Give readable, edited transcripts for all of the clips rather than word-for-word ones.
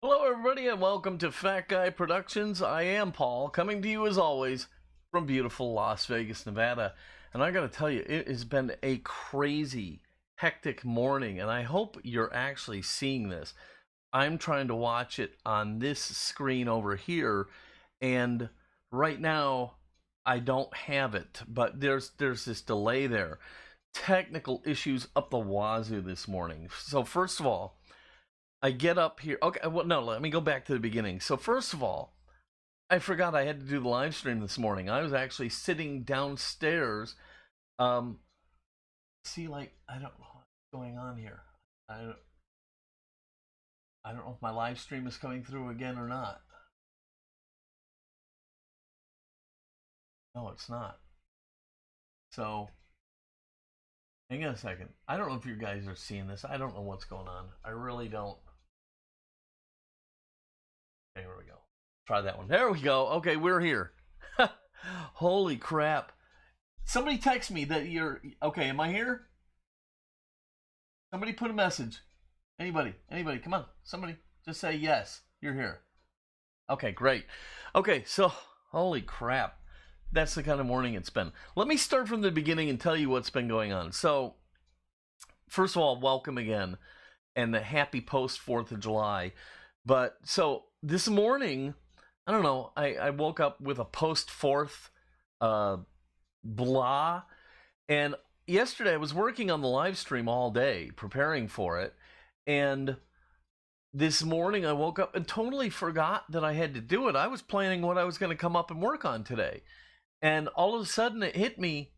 Hello, everybody, and welcome to Fat Guy Productions. I am Paul, coming to you as always from beautiful Las Vegas, Nevada. And I gotta tell you, it has been a crazy, hectic morning, and I hope you're actually seeing this. I'm trying to watch it on this screen over here, and right now I don't have it, but there's this delay there. Technical issues up the wazoo this morning. So first of all, I get up here. Okay, well, no, let me go back to the beginning. So, first of all, I forgot I had to do the live stream this morning. I was actually sitting downstairs. Um, I don't know what's going on here. I don't know if my live stream is coming through again or not. No, it's not. So, hang on a second. I don't know if you guys are seeing this. I don't know what's going on. I really don't. There we go. Try that one. There we go. Okay, we're here. Holy crap. Somebody text me that you're... Okay, am I here? Somebody put a message. Anybody, come on. Somebody, just say yes, you're here. Okay, great. Okay, so, holy crap. That's the kind of morning it's been. Let me start from the beginning and tell you what's been going on. So, first of all, welcome again, and a happy post-4th of July. But, so, this morning, I don't know, I woke up with a post-4th blah, and yesterday I was working on the live stream all day, preparing for it, and this morning I woke up and totally forgot that I had to do it. I was planning what I was going to come up and work on today, and all of a sudden it hit me,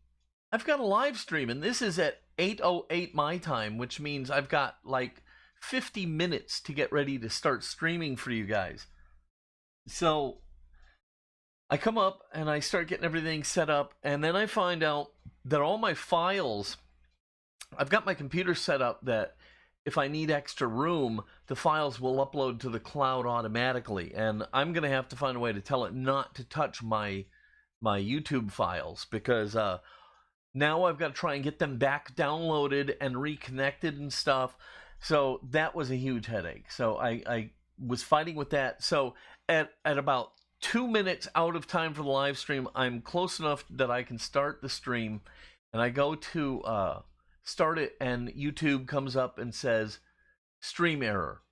I've got a live stream, and this is at 8:08 my time, which means I've got like 50 minutes to get ready to start streaming for you guys. So I come up and I start getting everything set up, and then I find out that all my files, I've got my computer set up that if I need extra room, the files will upload to the cloud automatically, and I'm going to have to find a way to tell it not to touch my YouTube files, because now I've got to try and get them back downloaded and reconnected and stuff. So that was a huge headache. So I was fighting with that. So at about 2 minutes out of time for the live stream, I'm close enough that I can start the stream, and I go to start it, and YouTube comes up and says, stream error,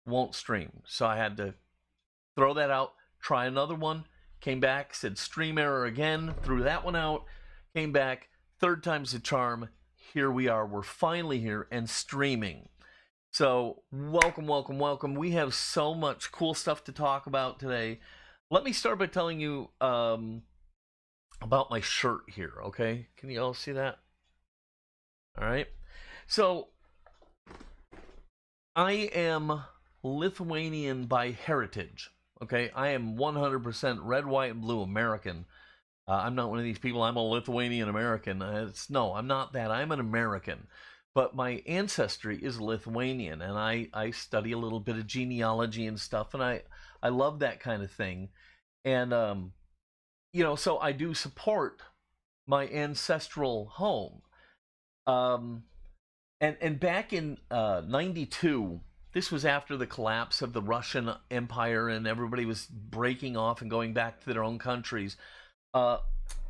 won't stream. So I had to throw that out, try another one, came back, said stream error again, threw that one out, came back, third time's the charm. Here we are, we're finally here and streaming. So welcome. We have so much cool stuff to talk about today. Let me start by telling you about my shirt here, okay? Can you all see that? All right. So I am Lithuanian by heritage, okay? I am 100% red, white, and blue American. I'm not one of these people, I'm a Lithuanian American. No, I'm not that. I'm an American. But my ancestry is Lithuanian, and I study a little bit of genealogy and stuff, and I love that kind of thing. And, so I do support my ancestral home. And back in 92, this was after the collapse of the Russian Empire, and everybody was breaking off and going back to their own countries.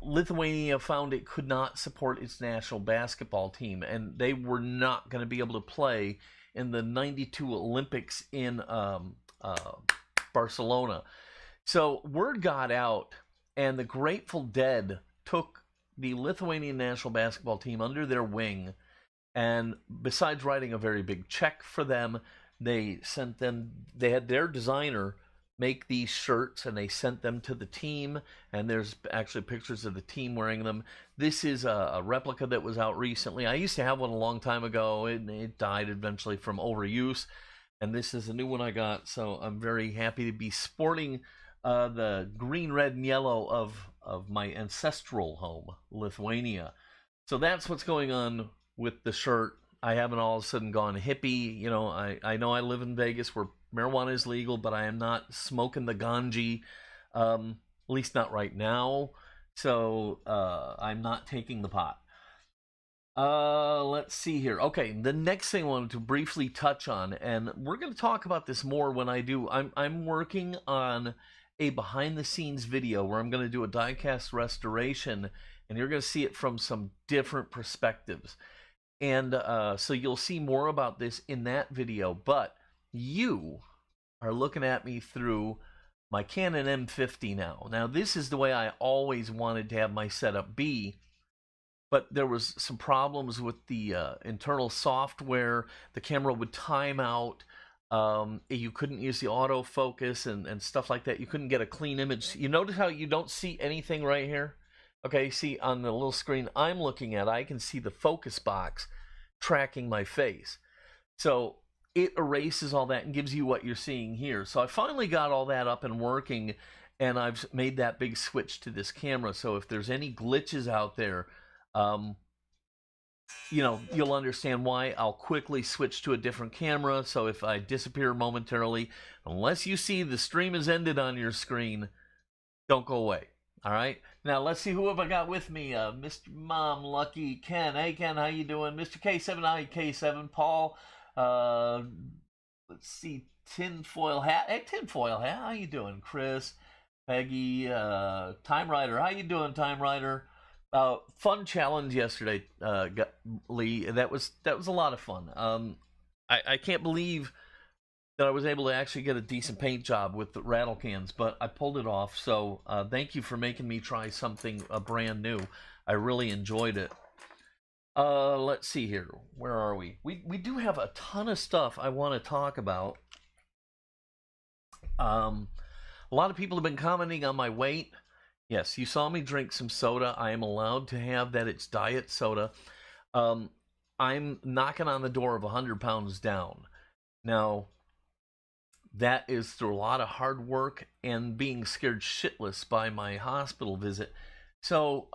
Lithuania found it could not support its national basketball team, and they were not going to be able to play in the 92 Olympics in Barcelona. So word got out, and the Grateful Dead took the Lithuanian national basketball team under their wing, and besides writing a very big check for them, they had their designer make these shirts, and they sent them to the team, and there's actually pictures of the team wearing them. This is a replica that was out recently. I used to have one a long time ago, and it died eventually from overuse, and this is a new one I got, so I'm very happy to be sporting the green, red, and yellow of my ancestral home, Lithuania. So that's what's going on with the shirt. I haven't all of a sudden gone hippie. I know I live in Vegas where marijuana is legal, but I am not smoking the ganji, at least not right now. So I'm not taking the pot. Let's see here. Okay, the next thing I wanted to briefly touch on, and we're going to talk about this more when I do. I'm working on a behind the scenes video where I'm going to do a diecast restoration, and you're going to see it from some different perspectives. And so you'll see more about this in that video. But you are looking at me through my Canon M50 now. Now this is the way I always wanted to have my setup be, but there was some problems with the internal software. The camera would time out. You couldn't use the autofocus and stuff like that. You couldn't get a clean image. You notice how you don't see anything right here? Okay, see on the little screen I'm looking at, I can see the focus box tracking my face. So it erases all that and gives you what you're seeing here. So I finally got all that up and working, and I've made that big switch to this camera. So if there's any glitches out there, you know, you'll understand why. I'll quickly switch to a different camera, so if I disappear momentarily, unless you see the stream has ended on your screen, don't go away. All right, now let's see who have I got with me. Mr. Mom Lucky, Ken. Hey Ken, how you doing? Mr. K7, hi K7. Paul, let's see, Tinfoil Hat. Hey Tinfoil Hat, how you doing? Chris, Peggy, Time Rider, how you doing? Time Rider. Fun challenge yesterday, Lee. That was a lot of fun. I can't believe that I was able to actually get a decent paint job with the rattle cans, but I pulled it off. So thank you for making me try something brand new. I really enjoyed it. Let's see here. Where are we? We do have a ton of stuff I want to talk about. A lot of people have been commenting on my weight. Yes, you saw me drink some soda. I am allowed to have that. It's diet soda. I'm knocking on the door of 100 pounds down. Now, that is through a lot of hard work and being scared shitless by my hospital visit. So,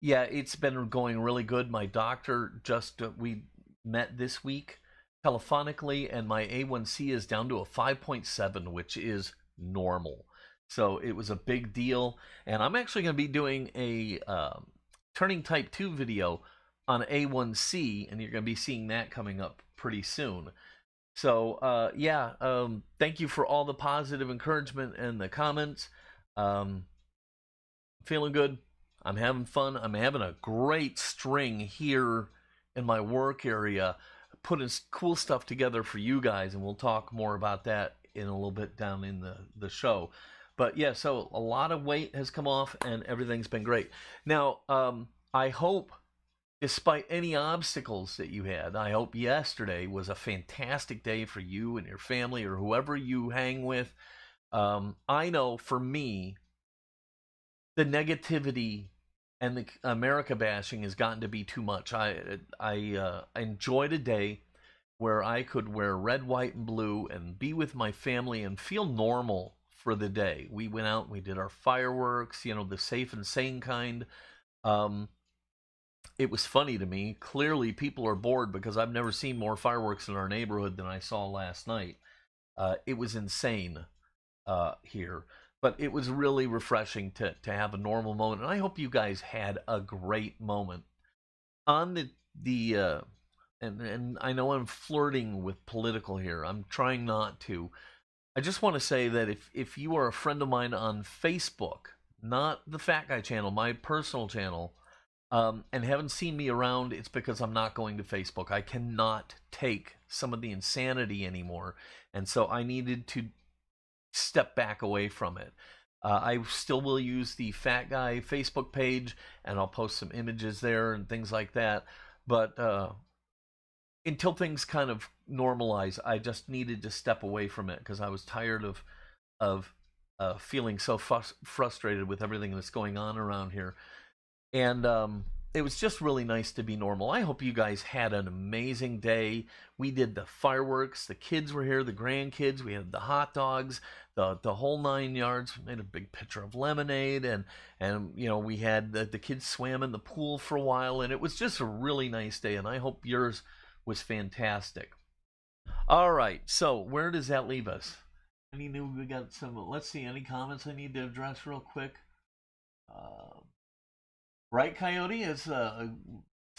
yeah, it's been going really good. My doctor just, we met this week telephonically, and my A1C is down to a 5.7, which is normal. So it was a big deal, and I'm actually going to be doing a turning type 2 video on A1C, and you're going to be seeing that coming up pretty soon. So, yeah, thank you for all the positive encouragement and the comments. Feeling good. I'm having fun. I'm having a great string here in my work area, putting cool stuff together for you guys, and we'll talk more about that in a little bit down in the show. But yeah, so a lot of weight has come off and everything's been great. Now, I hope, despite any obstacles that you had, I hope yesterday was a fantastic day for you and your family or whoever you hang with. I know for me, the negativity and the America bashing has gotten to be too much. I enjoyed a day where I could wear red, white, and blue and be with my family and feel normal for the day. We went out and we did our fireworks, you know, the safe and sane kind. It was funny to me. Clearly, people are bored because I've never seen more fireworks in our neighborhood than I saw last night. It was insane here, but it was really refreshing to have a normal moment. And I hope you guys had a great moment. On and I know I'm flirting with political here. I'm trying not to. I just want to say that if you are a friend of mine on Facebook, not the Fat Guy channel, my personal channel, and haven't seen me around, it's because I'm not going to Facebook. I cannot take some of the insanity anymore, and so I needed to step back away from it. I still will use the Fat Guy Facebook page, and I'll post some images there and things like that, but until things kind of normalize, I just needed to step away from it because I was tired of feeling so frustrated with everything that's going on around here. And it was just really nice to be normal. I hope you guys had an amazing day. We did the fireworks. The kids were here, the grandkids. We had the hot dogs, the whole 9 yards. We made a big pitcher of lemonade, and you know, we had the kids swam in the pool for a while, and it was just a really nice day. And I hope yours was fantastic. All right, so where does that leave us? We got some, let's see, any comments I need to address real quick? Right, Coyote? It's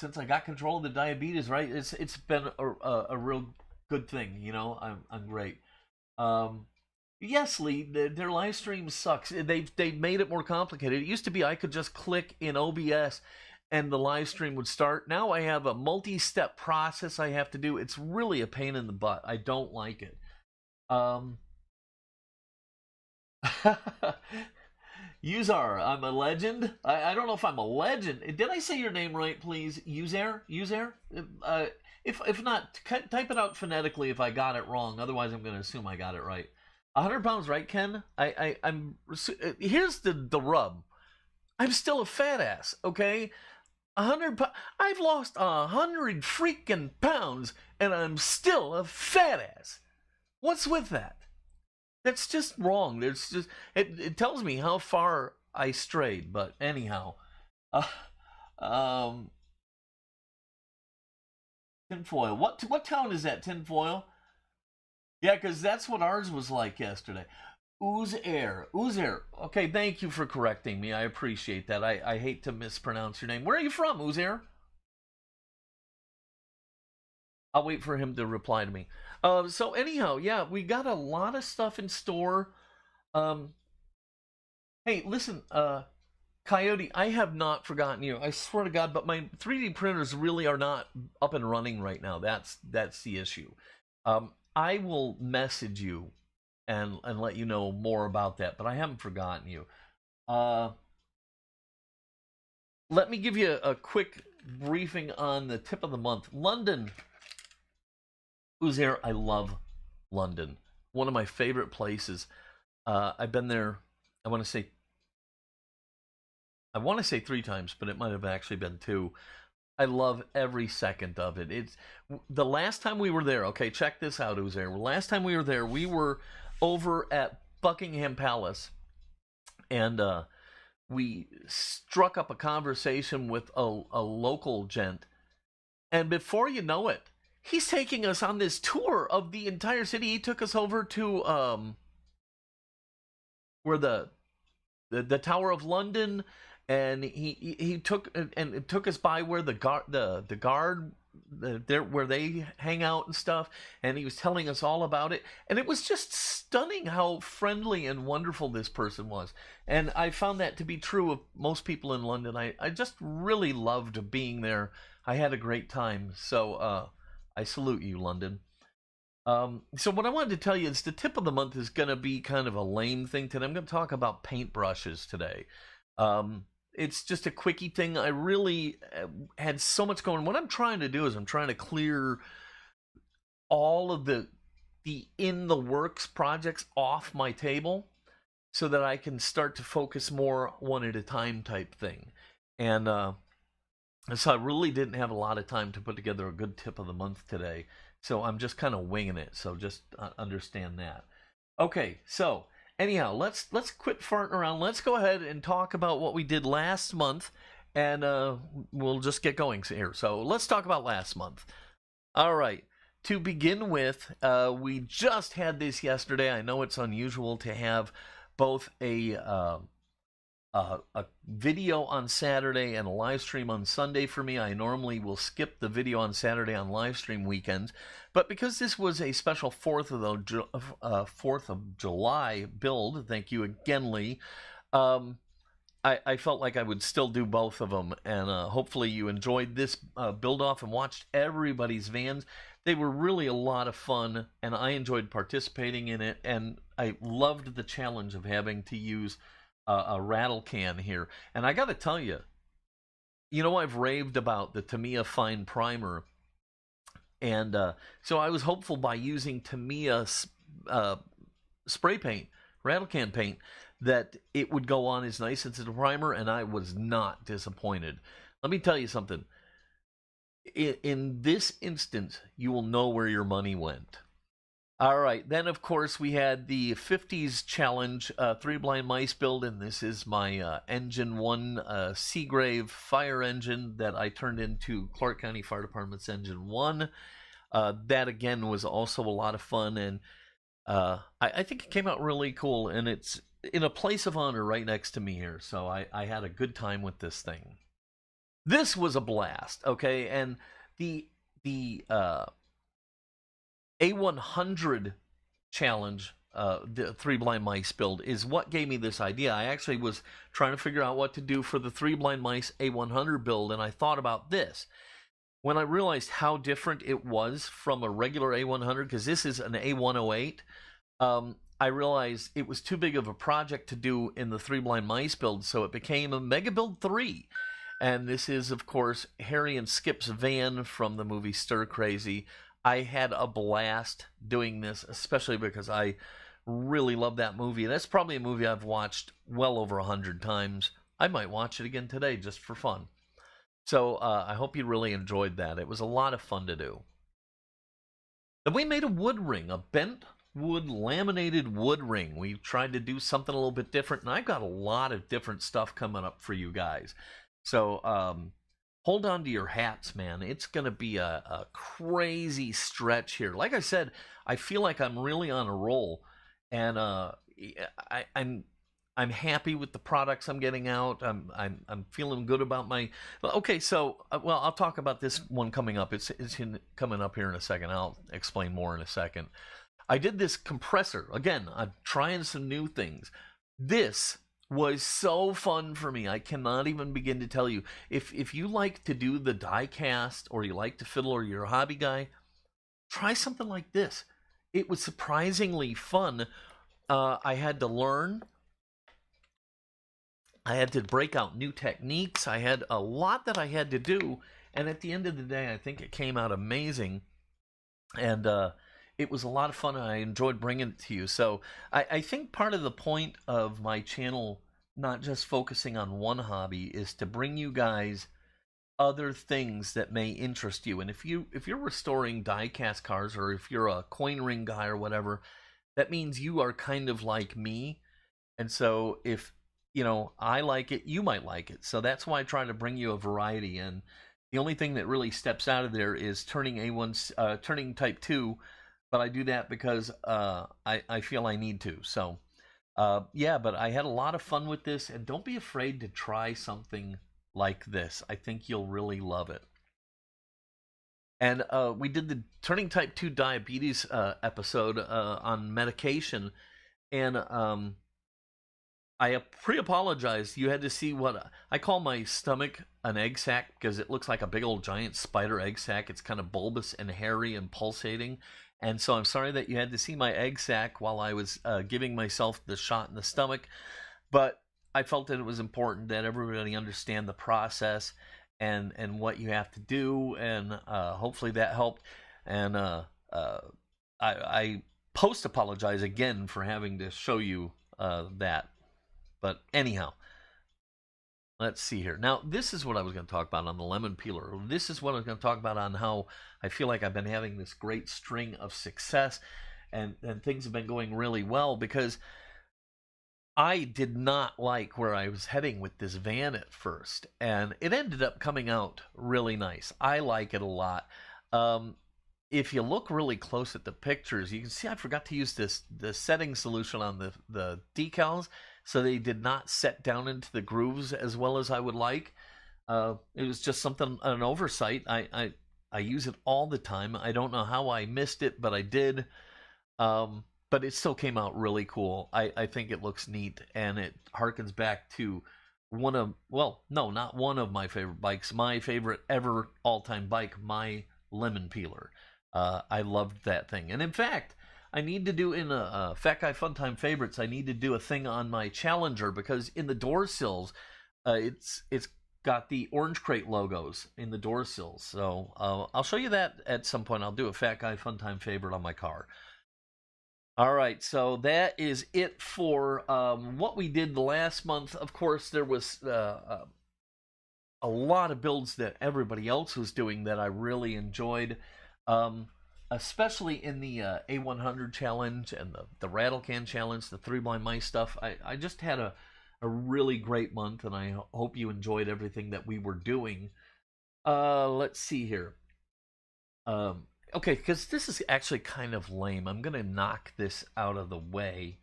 since I got control of the diabetes, right? It's been a real good thing. I'm great. Um, yes, Lee, their live stream sucks. They've made it more complicated. It used to be I could just click in OBS and the live stream would start. Now I have a multi-step process I have to do. It's really a pain in the butt. I don't like it. Um, Uzar, I'm a legend. I don't know if I'm a legend. Did I say your name right, please? Uzair? If not, type it out phonetically if I got it wrong. Otherwise, I'm going to assume I got it right. 100 pounds, right, Ken? I'm. Here's the rub. I'm still a fat ass, okay? 100. I've lost 100 freaking pounds, and I'm still a fat ass. What's with that? That's just wrong. There's just it tells me how far I strayed. But anyhow, uh, um, tinfoil. What town is that? Tinfoil? Yeah, because that's what ours was like yesterday. Uzair. Okay, thank you for correcting me. I appreciate that. I hate to mispronounce your name. Where are you from, Uzair? I'll wait for him to reply to me. So anyhow, yeah, we got a lot of stuff in store. Um, hey, listen, Coyote, I have not forgotten you. I swear to God, but my 3D printers really are not up and running right now. That's the issue. I will message you and let you know more about that, but I haven't forgotten you. Uh, Let me give you a quick briefing on the tip of the month. London. Uzair, I love London. One of my favorite places. I've been there, I want to say 3 times, but it might have actually been 2. I love every second of it. It's the last time we were there. Okay, check this out, Uzair. Last time we were there, we were over at Buckingham Palace, and we struck up a conversation with a local gent, and before you know it, he's taking us on this tour of the entire city. He took us over to where the Tower of London, and he took us by where the guard there where they hang out and stuff, and he was telling us all about it, and it was just stunning how friendly and wonderful this person was. And I found that to be true of most people in London. I just really loved being there. I had a great time. So I salute you, London. So what I wanted to tell you is the tip of the month is going to be kind of a lame thing today. I'm going to talk about paintbrushes today. It's just a quickie thing. I really had so much going. What I'm trying to do is I'm trying to clear all of the in the works projects off my table so that I can start to focus more one at a time type thing. And so I really didn't have a lot of time to put together a good tip of the month today. So I'm just kind of winging it. So just understand that. Okay, so anyhow, let's quit farting around. Let's go ahead and talk about what we did last month, and we'll just get going here. So let's talk about last month. All right. To begin with, we just had this yesterday. I know it's unusual to have both a video on Saturday and a live stream on Sunday for me. I normally will skip the video on Saturday on live stream weekends, but because this was a special 4th of July build, thank you again, Lee, I felt like I would still do both of them, and hopefully you enjoyed this build-off and watched everybody's vans. They were really a lot of fun, and I enjoyed participating in it, and I loved the challenge of having to use a rattle can here. And I got to tell you, I've raved about the Tamiya Fine Primer, and so I was hopeful by using Tamiya spray paint, rattle can paint, that it would go on as nice as a primer, and I was not disappointed. Let me tell you something. In this instance, you will know where your money went. All right, then of course we had the 50s challenge, 3 blind mice build, and this is my Engine 1 Seagrave fire engine that I turned into Clark County Fire Department's Engine 1. That again was also a lot of fun, and I think it came out really cool, and it's in a place of honor right next to me here, so I had a good time with this thing. This was a blast, okay? And the A100 challenge, the Three Blind Mice build, is what gave me this idea. I actually was trying to figure out what to do for the Three Blind Mice A100 build, and I thought about this. When I realized how different it was from a regular A100, because this is an A108, I realized it was too big of a project to do in the Three Blind Mice build, so it became a Mega Build 3. And this is, of course, Harry and Skip's van from the movie Stir Crazy. I had a blast doing this, especially because I really love that movie. That's probably a movie I've watched well over 100 times. I might watch it again today just for fun. So I hope you really enjoyed that. It was a lot of fun to do. Then we made a wood ring, a bent wood, laminated wood ring. We tried to do something a little bit different, and I've got a lot of different stuff coming up for you guys. So hold on to your hats, man. It's going to be a crazy stretch here. Like I said, I feel like I'm really on a roll, and I'm happy with the products I'm getting out. I'm feeling good about my. Okay, so well, I'll talk about this one coming up. It's coming up here in a second. I'll explain more in a second. I did this compressor again. I'm trying some new things. This was so fun for me. I cannot even begin to tell you. If you like to do the die cast, or you like to fiddle, or you're a hobby guy, try something like this. It was surprisingly fun. I had to learn. I had to break out new techniques. I had a lot that I had to do. And at the end of the day, I think it came out amazing. And it was a lot of fun, and I enjoyed bringing it to you. So I think part of the point of my channel, not just focusing on one hobby, is to bring you guys other things that may interest you. And if you're restoring die-cast cars, or if you're a coin ring guy or whatever, that means you are kind of like me. And so if I like it, you might like it. So that's why I try to bring you a variety. And the only thing that really steps out of there is turning A1, turning Type 2. But I do that because I feel I need to. So, yeah, but I had a lot of fun with this. And don't be afraid to try something like this. I think you'll really love it. And we did the Turning Type 2 Diabetes episode on medication. And I pre-apologized. You had to see what I call my stomach an egg sack, because it looks like a big old giant spider egg sack. It's kind of bulbous and hairy and pulsating. And so I'm sorry that you had to see my egg sack while I was giving myself the shot in the stomach. But I felt that it was important that everybody understand the process and what you have to do. And hopefully that helped. And I post-apologize again for having to show you that. But anyhow, let's see here. Now, this is what I was going to talk about on the lemon peeler. This is what I was going to talk about on how I feel like I've been having this great string of success, and things have been going really well, because I did not like where I was heading with this van at first, and it ended up coming out really nice. I like it a lot. If you look really close at the pictures, you can see I forgot to use the setting solution on the decals, so they did not set down into the grooves as well as I would like. It was just an oversight. I use it all the time. I don't know how I missed it, but I did. But it still came out really cool. I think it looks neat, and it harkens back to not one of my favorite bikes, my favorite ever all-time bike, my lemon peeler. I loved that thing. And in fact, I need to do in a Fat Guy Fun Time Favorites, I need to do a thing on my Challenger, because in the door sills, it's got the Orange Crate logos in the door sills. So I'll show you that at some point. I'll do a Fat Guy Fun Time Favorite on my car. All right, so that is it for what we did the last month. Of course, there was a lot of builds that everybody else was doing that I really enjoyed. Especially in the A100 challenge and the Rattle Can challenge, the Three Blind Mice stuff. I just had a really great month, and I hope you enjoyed everything that we were doing. Let's see here. Okay, because this is actually kind of lame. I'm going to knock this out of the way.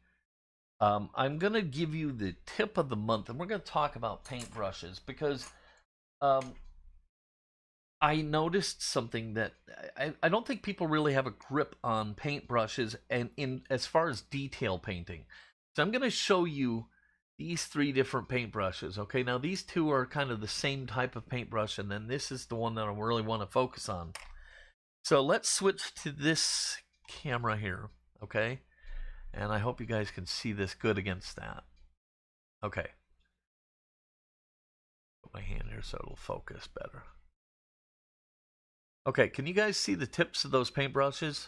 I'm going to give you the tip of the month, and we're going to talk about paintbrushes, because I noticed something that I don't think people really have a grip on paintbrushes and in as far as detail painting. So I'm going to show you these three different paintbrushes. Okay, now these two are kind of the same type of paintbrush, and then this is the one that I really want to focus on. So let's switch to this camera here, okay? And I hope you guys can see this good against that. Okay. Put my hand here so it'll focus better. Okay, can you guys see the tips of those paintbrushes?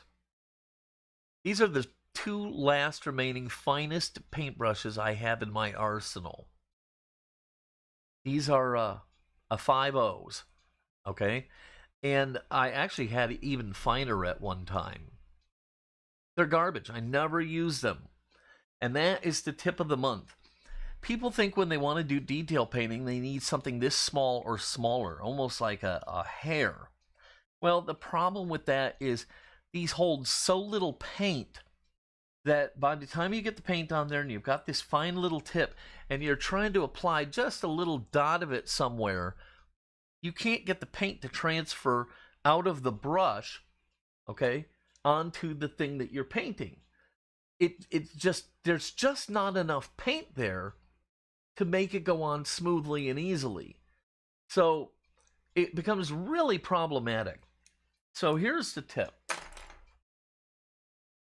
These are the two last remaining finest paintbrushes I have in my arsenal. These are a 5.0s, okay? And I actually had even finer at one time. They're garbage. I never use them. And that is the tip of the month. People think when they want to do detail painting, they need something this small or smaller, almost like a hair. Well, the problem with that is these hold so little paint that by the time you get the paint on there and you've got this fine little tip and you're trying to apply just a little dot of it somewhere, you can't get the paint to transfer out of the brush, okay, onto the thing that you're painting. It's just, there's just not enough paint there to make it go on smoothly and easily. So it becomes really problematic. So here's the tip.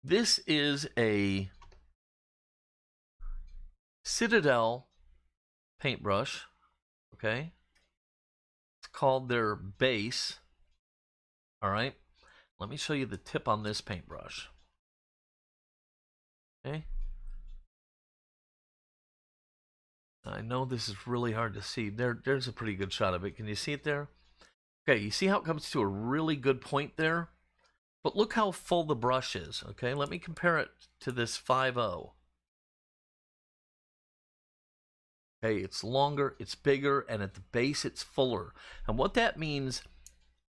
This is a Citadel paintbrush, okay? It's called their base. All right, let me show you the tip on this paintbrush. Okay. I know this is really hard to see. There's a pretty good shot of it. Can you see it there? Okay, you see how it comes to a really good point there? But look how full the brush is, okay? Let me compare it to this 5.0. Okay, it's longer, it's bigger, and at the base it's fuller. And what that means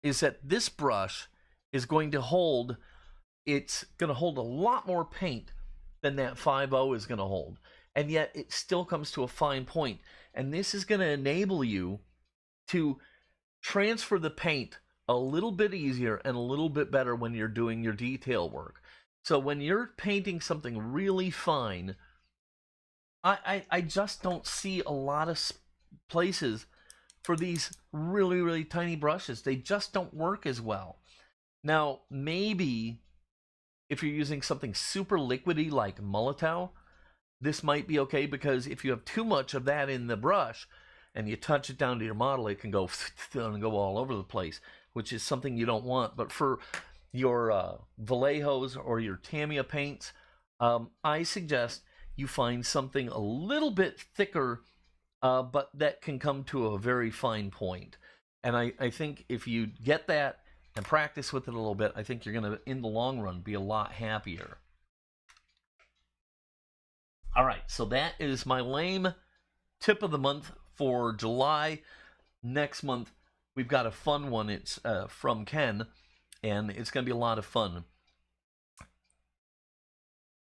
is that this brush is going to hold, it's going to hold a lot more paint than that 5.0 is going to hold. And yet it still comes to a fine point. And this is going to enable you to transfer the paint a little bit easier and a little bit better when you're doing your detail work. So when you're painting something really fine, I just don't see a lot of places for these really, really tiny brushes. They just don't work as well. Now, maybe if you're using something super liquidy like Molotow, this might be okay, because if you have too much of that in the brush and you touch it down to your model, it can go and go all over the place, which is something you don't want. But for your Vallejos or your Tamiya paints, I suggest you find something a little bit thicker, but that can come to a very fine point. And I think if you get that and practice with it a little bit, I think you're going to, in the long run, be a lot happier. All right, so that is my lame tip of the month for July. Next month, we've got a fun one. It's from Ken, and it's going to be a lot of fun.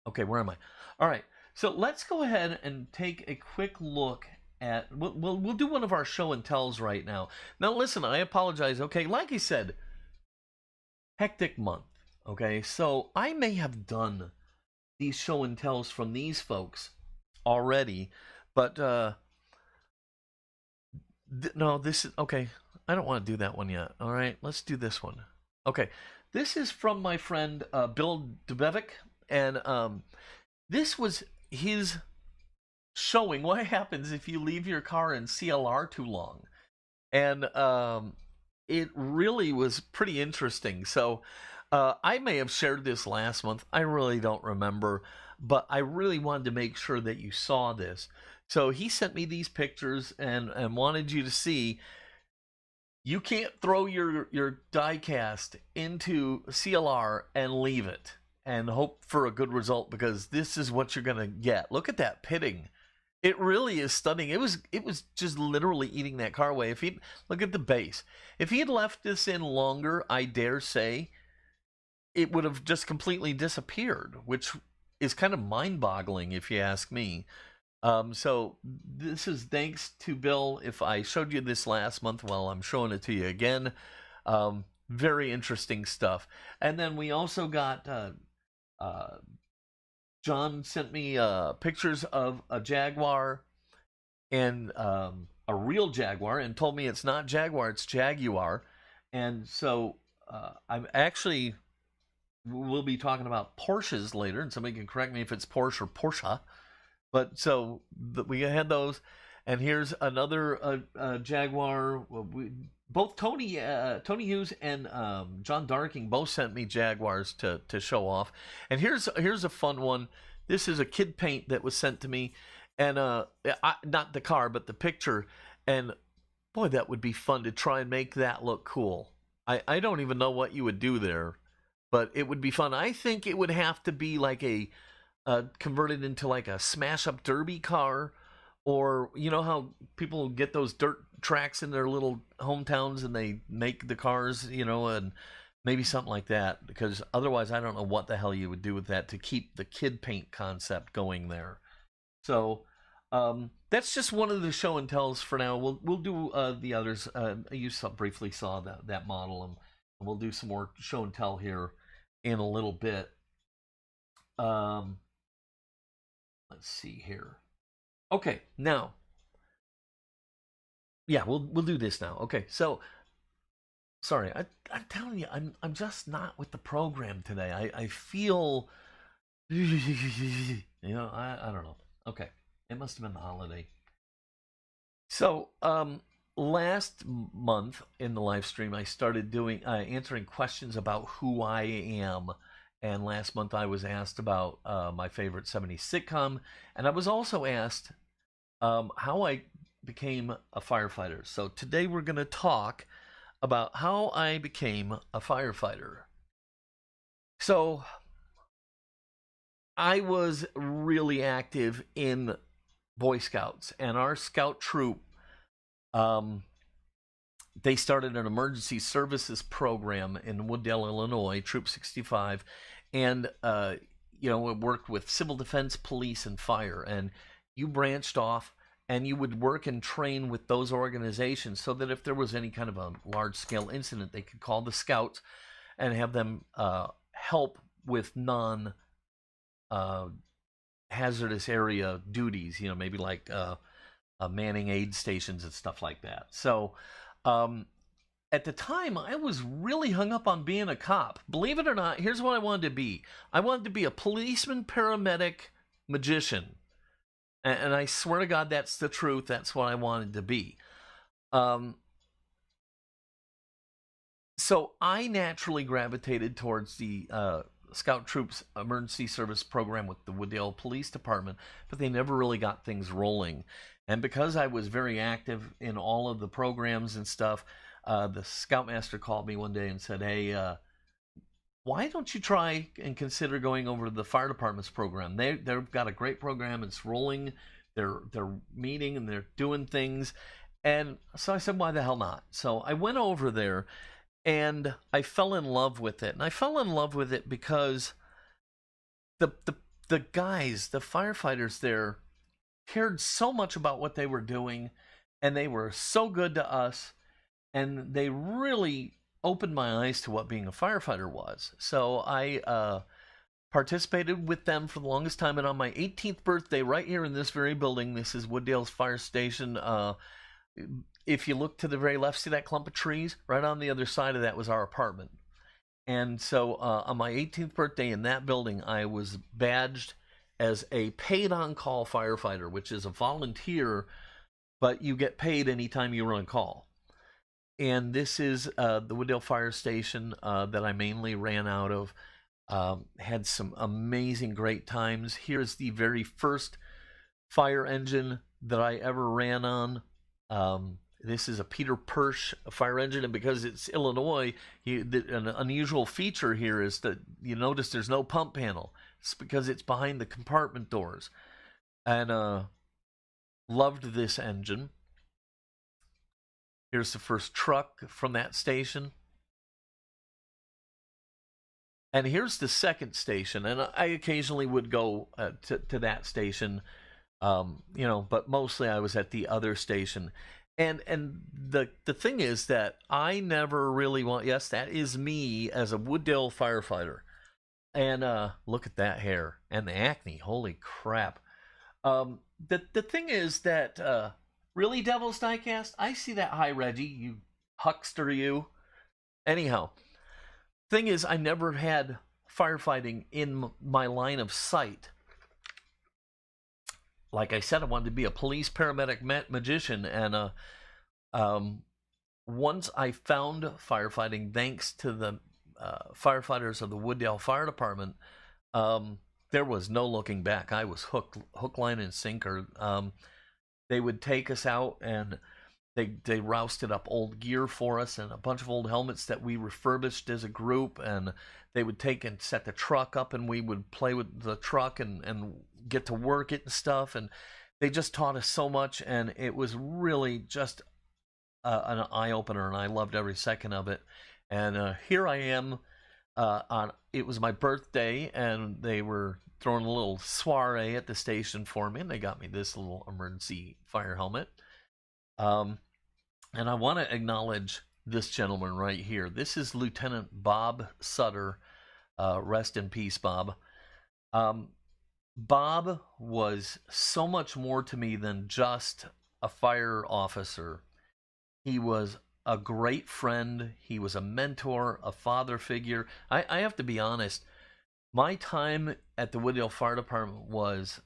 Okay, where am I? All right, so let's go ahead and take a quick look at, we'll do one of our show and tells right now. Now, listen, I apologize. Okay, like I said, hectic month. Okay, so I may have done these show and tells from these folks already, but no, this is okay. I don't want to do that one yet. All right, let's do this one. Okay, this is from my friend Bill Dubevic, and this was his showing what happens if you leave your car in CLR too long, and it really was pretty interesting. So I may have shared this last month. I really don't remember, but I really wanted to make sure that you saw this. So he sent me these pictures and wanted you to see. You can't throw your diecast into CLR and leave it and hope for a good result, because this is what you're going to get. Look at that pitting. It really is stunning. It was just literally eating that car away. If he look at the base, if he had left this in longer, I dare say it would have just completely disappeared, which is kind of mind-boggling if you ask me. So this is thanks to Bill. If I showed you this last month, well, I'm showing it to you again. Very interesting stuff. And then we also got John sent me pictures of a Jaguar and a real Jaguar, and told me it's not Jaguar, it's Jaguar. And so I'm actually, we'll be talking about Porsches later, and somebody can correct me if it's Porsche or Porsche. But so we had those, and here's another Jaguar. Both Tony Hughes and John Darking both sent me Jaguars to show off. And here's a fun one. This is a kid paint that was sent to me, and not the car, but the picture. And boy, that would be fun to try and make that look cool. I don't even know what you would do there, but it would be fun. I think it would have to be like a converted into like a smash up derby car, or you know how people get those dirt tracks in their little hometowns and they make the cars, and maybe something like that, because otherwise I don't know what the hell you would do with that to keep the kid paint concept going there. So that's just one of the show and tells for now. We'll do the others. You briefly saw that model, and we'll do some more show and tell here in a little bit. Let's see here. Okay, now, yeah, we'll do this now. Okay, so sorry, I'm telling you, I'm just not with the program today. I feel, I don't know. Okay, it must have been the holiday. So last month in the live stream, I started doing answering questions about who I am. And last month I was asked about my favorite 70s sitcom, and I was also asked how I became a firefighter. So today we're going to talk about how I became a firefighter. So I was really active in Boy Scouts, and our scout troop, they started an emergency services program in Wooddale, Illinois, Troop 65, and it worked with civil defense, police, and fire. And you branched off, and you would work and train with those organizations so that if there was any kind of a large-scale incident, they could call the scouts and have them help with hazardous area duties. Maybe like manning aid stations and stuff like that. So at the time, I was really hung up on being a cop. Believe it or not, here's what I wanted to be. I wanted to be a policeman, paramedic, magician. And I swear to God, that's the truth. That's what I wanted to be. So I naturally gravitated towards the Scout Troops Emergency Service Program with the Wooddale Police Department, but they never really got things rolling. And because I was very active in all of the programs and stuff, the Scoutmaster called me one day and said, hey, why don't you try and consider going over to the fire department's program? They've got a great program. It's rolling. They're meeting and they're doing things. And so I said, why the hell not? So I went over there and I fell in love with it. And I fell in love with it because the guys, the firefighters there, cared so much about what they were doing, and they were so good to us, and they really opened my eyes to what being a firefighter was. So I participated with them for the longest time, and on my 18th birthday, right here in this very building, this is Wooddale's fire station. If you look to the very left, see that clump of trees? Right on the other side of that was our apartment. And so on my 18th birthday in that building, I was badged as a paid on-call firefighter, which is a volunteer, but you get paid anytime you run call. And this is the Wooddale Fire Station that I mainly ran out of. Had some amazing, great times. Here's the very first fire engine that I ever ran on. This is a Peter Persh fire engine, and because it's Illinois, an unusual feature here is that you notice there's no pump panel. It's because it's behind the compartment doors. And loved this engine. Here's the first truck from that station. And here's the second station. And I occasionally would go to that station, but mostly I was at the other station. And the thing is that I never really want. Yes, that is me as a Wooddale firefighter. And look at that hair and the acne. Holy crap! The thing is that really, Devil's Diecast. I see that. Hi, Reggie. You huckster, you. Anyhow, thing is, I never had firefighting in my line of sight. Like I said, I wanted to be a police, paramedic, magician, and once I found firefighting, thanks to the firefighters of the Wooddale Fire Department, there was no looking back. I was hook, line, and sinker. They would take us out and they rousted up old gear for us and a bunch of old helmets that we refurbished as a group, and they would take and set the truck up, and we would play with the truck and get to work it and stuff, and they just taught us so much, and it was really just an eye-opener, and I loved every second of it. And here I am, it was my birthday, and they were throwing a little soiree at the station for me, and they got me this little emergency fire helmet. And I want to acknowledge this gentleman right here. This is Lieutenant Bob Sutter. Rest in peace, Bob. Bob was so much more to me than just a fire officer. He was a great friend. He was a mentor, a father figure. I have to be honest. My time at the Wooddale Fire Department was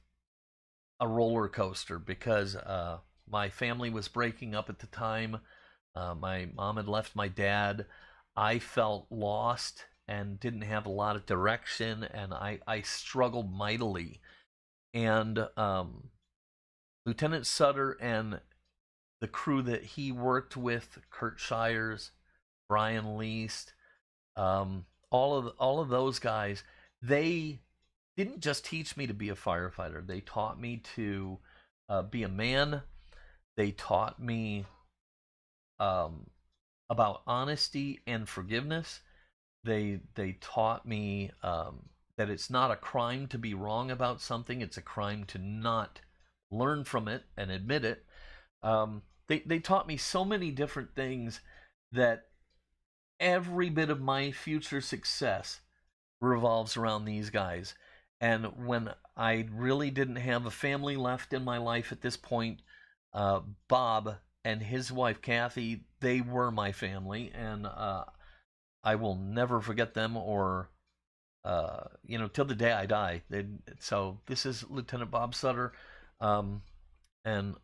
a roller coaster because my family was breaking up at the time. My mom had left my dad. I felt lost and didn't have a lot of direction, and I struggled mightily. And Lieutenant Sutter and the crew that he worked with, Kurt Shires, Brian Least, all of those guys, they didn't just teach me to be a firefighter. They taught me to be a man. They taught me about honesty and forgiveness. They taught me that it's not a crime to be wrong about something. It's a crime to not learn from it and admit it. They taught me so many different things that every bit of my future success revolves around these guys. And when I really didn't have a family left in my life at this point, Bob and his wife Kathy, they were my family, and I will never forget them, or till the day I die. So this is Lieutenant Bob Sutter, and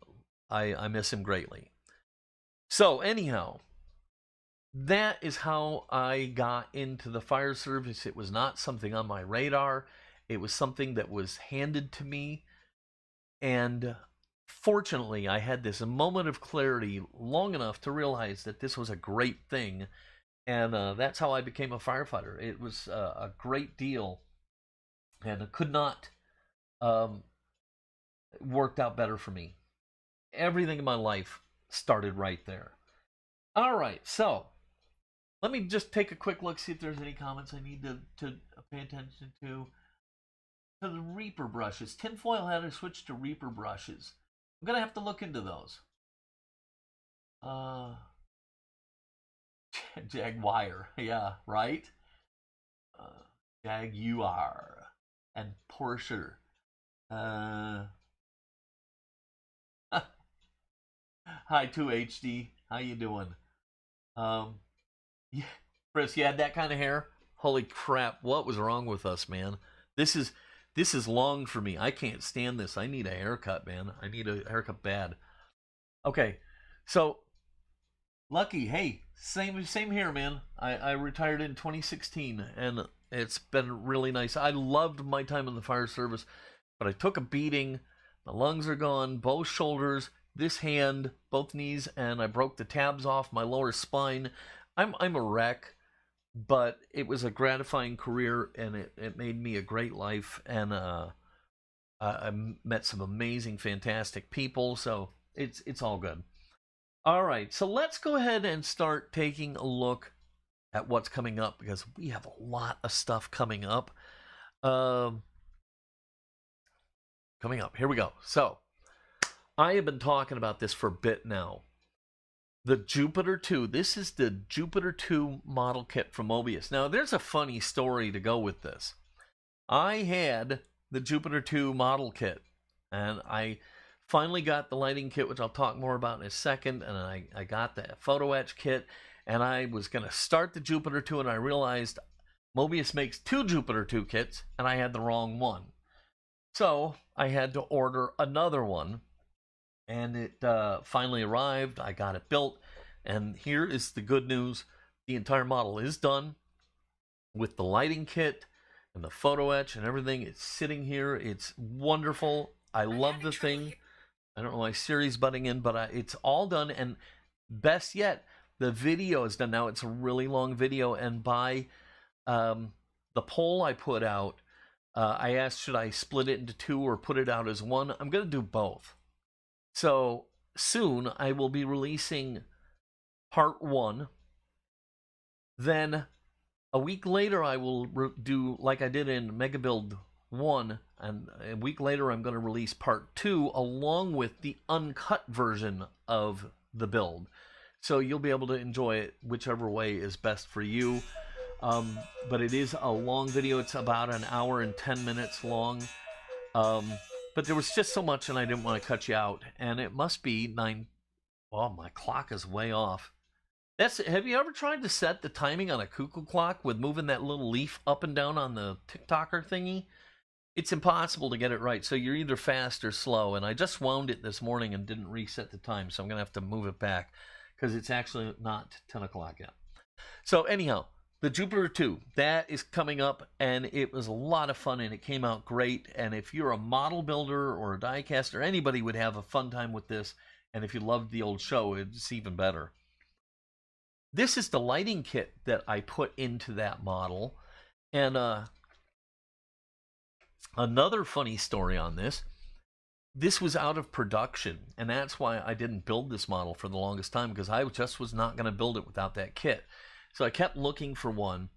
I miss him greatly. So anyhow, that is how I got into the fire service. It was not something on my radar. It was something that was handed to me, and fortunately, I had this moment of clarity long enough to realize that this was a great thing, and that's how I became a firefighter. It was a great deal, and it could not worked out better for me. Everything in my life started right there. All right, so let me just take a quick look, see if there's any comments I need to pay attention to. To the Reaper brushes. Tinfoil had to switch to Reaper brushes. I'm going to have to look into those. Jaguar. Yeah, right? Jaguar. And Porsche. Hi, 2HD. How you doing? Yeah, Chris, you had that kind of hair? Holy crap, what was wrong with us, man? This is long for me. I can't stand this. I need a haircut, man. I need a haircut bad. Okay, so Lucky, hey, same here, man. I retired in 2016, and it's been really nice. I loved my time in the fire service, but I took a beating. My lungs are gone, both shoulders, this hand, both knees, and I broke the tabs off my lower spine. I'm a wreck, but it was a gratifying career, and it made me a great life, and I met some amazing, fantastic people, so it's all good. All right, so let's go ahead and start taking a look at what's coming up, because we have a lot of stuff coming up. Coming up, here we go. So I have been talking about this for a bit now. The Jupiter 2. This is the Jupiter 2 model kit from Mobius. Now, there's a funny story to go with this. I had the Jupiter 2 model kit, and I finally got the lighting kit, which I'll talk more about in a second, and I got the photo etch kit, and I was going to start the Jupiter 2, and I realized Mobius makes 2 Jupiter 2 kits, and I had the wrong one. So I had to order another one, and it finally arrived. I got it built, and here is the good news. The entire model is done with the lighting kit and the photo etch and everything. It's sitting here. It's wonderful. I love the thing. I don't know why Siri's butting in, but it's all done, and best yet, the video is done. Now it's a really long video, and by the poll I put out, I asked, should I split it into 2 or put it out as 1? I'm going to do both. So soon I will be releasing part 1. Then a week later I will do like I did in Mega Build 1, and a week later I'm going to release part 2 along with the uncut version of the build. So you'll be able to enjoy it whichever way is best for you. But it is a long video. It's about an hour and 10 minutes long. But there was just so much, and I didn't want to cut you out. And it must be 9. Well, my clock is way off. Have you ever tried to set the timing on a cuckoo clock with moving that little leaf up and down on the TikToker thingy? It's impossible to get it right. So you're either fast or slow. And I just wound it this morning and didn't reset the time. So I'm going to have to move it back because it's actually not 10 o'clock yet. So anyhow, the Jupiter 2, that is coming up, and it was a lot of fun, and it came out great. And if you're a model builder or a diecaster, anybody would have a fun time with this. And if you loved the old show, it's even better. This is the lighting kit that I put into that model. And another funny story on this. This was out of production, and that's why I didn't build this model for the longest time, because I just was not going to build it without that kit. So I kept looking for one,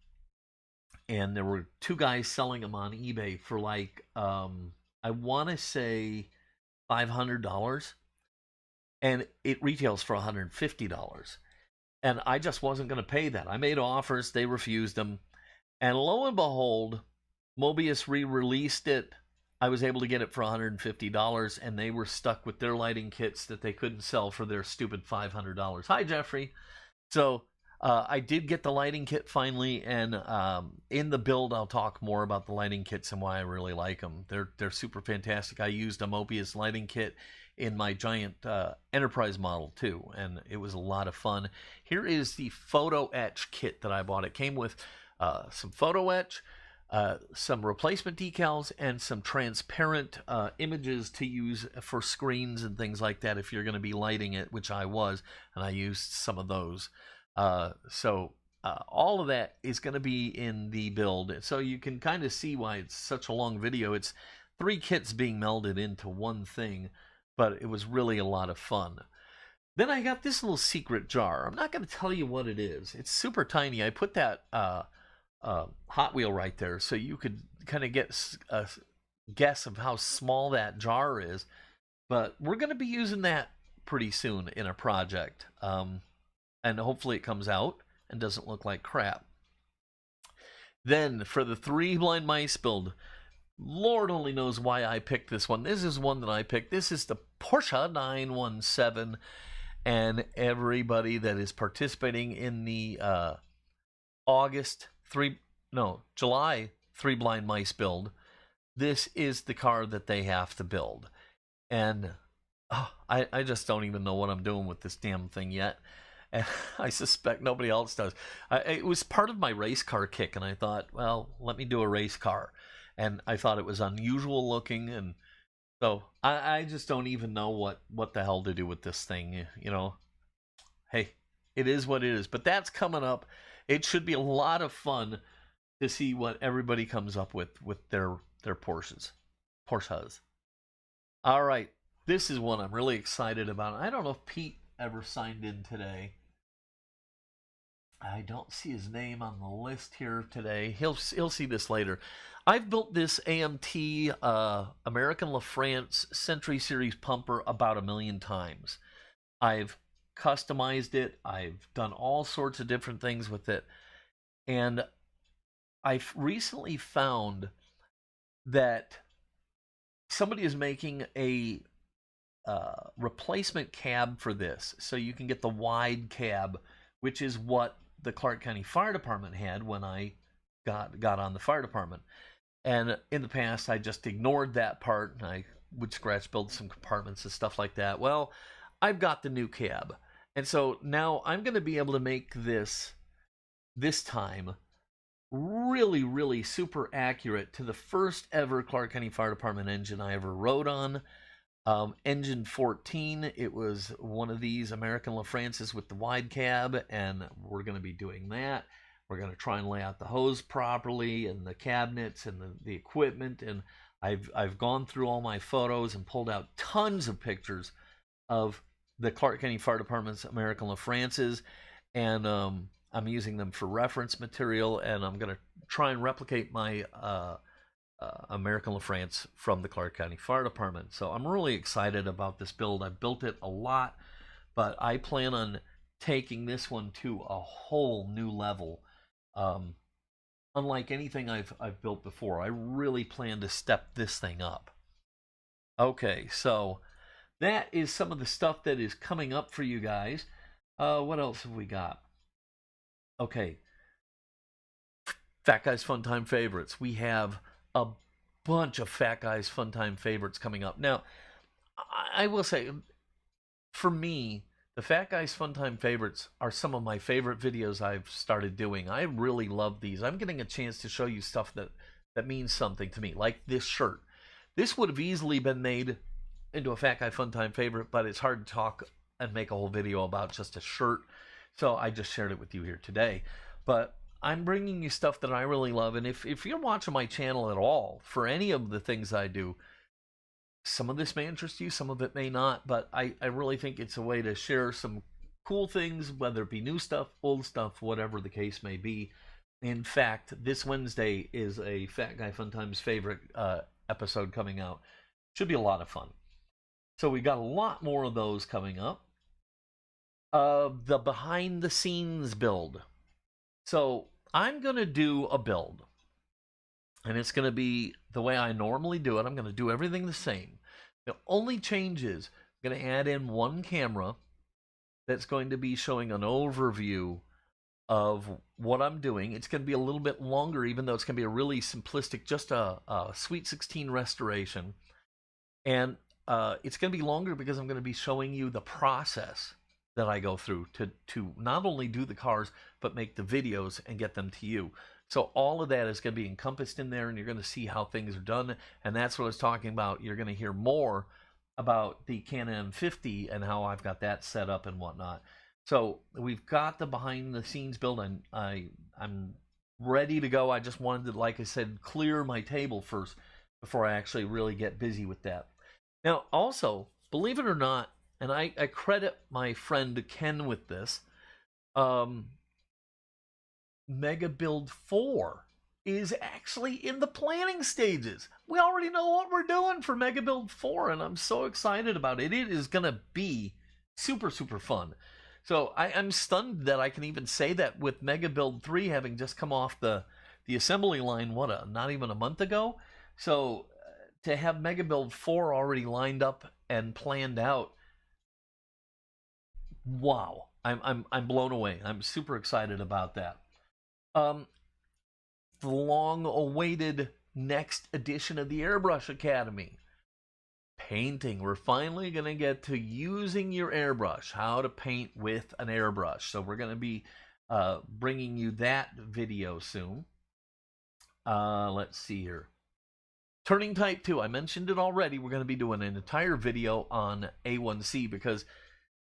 and there were 2 guys selling them on eBay for like, I want to say $500, and it retails for $150. And I just wasn't going to pay that. I made offers, they refused them, and lo and behold, Mobius re-released it. I was able to get it for $150, and they were stuck with their lighting kits that they couldn't sell for their stupid $500. Hi, Jeffrey. So I did get the lighting kit finally, and in the build I'll talk more about the lighting kits and why I really like them. They're super fantastic. I used a Mobius lighting kit in my giant Enterprise model too, and it was a lot of fun. Here is the photo etch kit that I bought. It came with some photo etch, some replacement decals, and some transparent images to use for screens and things like that if you're going to be lighting it, which I was, and I used some of those. So all of that is going to be in the build, so you can kind of see why it's such a long video. It's 3 kits being melded into one thing, but it was really a lot of fun. Then I got this little secret jar. I'm not going to tell you what it is. It's super tiny. I put that Hot Wheel right there so you could kind of get a guess of how small that jar is, but we're going to be using that pretty soon in a project. And hopefully it comes out and doesn't look like crap. Then for the 3 blind mice build, Lord only knows why I picked this one. This is one that I picked. This is the Porsche 917, and everybody that is participating in the July 3 blind mice build, this is the car that they have to build. And I just don't even know what I'm doing with this damn thing yet. And I suspect nobody else does. It was part of my race car kick, and I thought, well, let me do a race car. And I thought it was unusual looking, and so I just don't even know what the hell to do with this thing, you know. Hey, it is what it is. But that's coming up. It should be a lot of fun to see what everybody comes up with their Porsches. All right, this is one I'm really excited about. I don't know if Pete ever signed in today. I don't see his name on the list here today. He'll see this later. I've built this AMT American LaFrance Century Series pumper about 1 million times. I've customized it. I've done all sorts of different things with it. And I've recently found that somebody is making a replacement cab for this. So you can get the wide cab, which is what the Clark County Fire Department had when I got on the fire department. And in the past, I just ignored that part, and I would scratch build some compartments and stuff like that. Well, I've got the new cab. And so now I'm going to be able to make this time really, really super accurate to the first ever Clark County Fire Department engine I ever rode on. Engine 14, it was one of these American LaFrances with the wide cab, and we're going to be doing that. We're going to try and lay out the hose properly and the cabinets and the equipment, and I've gone through all my photos and pulled out tons of pictures of the Clark County Fire Department's American LaFrances, and I'm using them for reference material, and I'm going to try and replicate my American LaFrance from the Clark County Fire Department. So I'm really excited about this build. I've built it a lot, but I plan on taking this one to a whole new level. Unlike anything I've built before, I really plan to step this thing up. Okay, so that is some of the stuff that is coming up for you guys. What else have we got? Okay, Fat Guys Fun Time favorites. We have a bunch of Fat Guys Fun Time favorites coming up. Now, I will say, for me, the Fat Guys Fun Time favorites are some of my favorite videos I've started doing. I really love these. I'm getting a chance to show you stuff that means something to me, like this shirt. This would have easily been made into a Fat Guy Fun Time favorite, but it's hard to talk and make a whole video about just a shirt. So I just shared it with you here today. But I'm bringing you stuff that I really love, and if you're watching my channel at all, for any of the things I do, some of this may interest you, some of it may not, but I really think it's a way to share some cool things, whether it be new stuff, old stuff, whatever the case may be. In fact, this Wednesday is a Fat Guy Fun Times favorite episode coming out. Should be a lot of fun. So we got a lot more of those coming up. The behind the scenes build. So I'm going to do a build, and it's going to be the way I normally do it. I'm going to do everything the same. The only change is I'm going to add in one camera that's going to be showing an overview of what I'm doing. It's going to be a little bit longer, even though it's going to be a really simplistic, just a Sweet 16 restoration. And it's going to be longer because I'm going to be showing you the process that I go through to not only do the cars, but make the videos and get them to you. So all of that is going to be encompassed in there, and you're going to see how things are done. And that's what I was talking about. You're going to hear more about the Canon M50 and how I've got that set up and whatnot. So we've got the behind the scenes build, and I'm ready to go. I just wanted to, like I said, clear my table first before I actually really get busy with that. Now, also, believe it or not, and I credit my friend Ken with this, Mega Build 4 is actually in the planning stages. We already know what we're doing for Mega Build 4, and I'm so excited about it. It is going to be super, super fun. So I'm stunned that I can even say that with Mega Build 3 having just come off the assembly line, not even a month ago. So to have Mega Build 4 already lined up and planned out, wow, I'm blown away. I'm super excited about that. The long-awaited next edition of the Airbrush Academy. Painting. We're finally going to get to using your airbrush, how to paint with an airbrush. So we're going to be bringing you that video soon. Let's see here. Turning Type 2. I mentioned it already. We're going to be doing an entire video on A1C because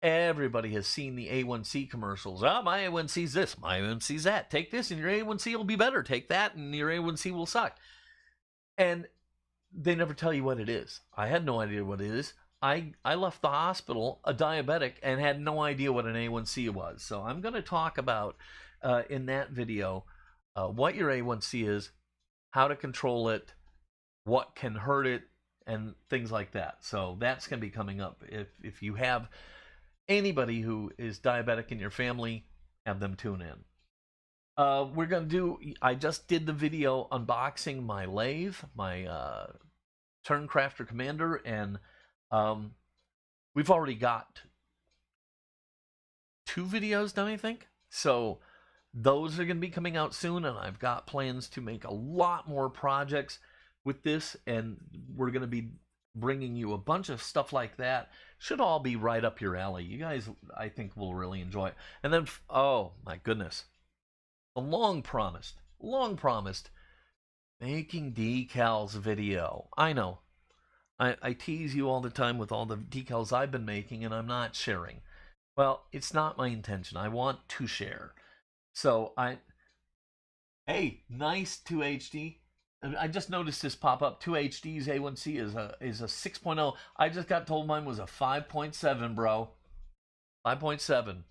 everybody has seen the A1C commercials. Oh, my A1C's this, my A1C's that. Take this and your A1C will be better. Take that and your A1C will suck. And they never tell you what it is. I had no idea what it is. I left the hospital a diabetic and had no idea what an A1C was. So I'm going to talk about in that video what your A1C is, how to control it, what can hurt it, and things like that. So that's going to be coming up. If you have anybody who is diabetic in your family, have them tune in. We're going to do, I just did the video unboxing my lathe, my Turncrafter Commander, and we've already got 2 videos done, I think. So those are going to be coming out soon, and I've got plans to make a lot more projects with this, and we're going to be bringing you a bunch of stuff like that. Should all be right up your alley. You guys, I think, will really enjoy it. And then, oh my goodness, the long promised making decals video. I know, I tease you all the time with all the decals I've been making, and I'm not sharing. Well, it's not my intention. I want to share. So hey, nice 2HD. I just noticed this pop up. 2HD's A1C is a 6.0. I just got told mine was a 5.7, bro. 5.7.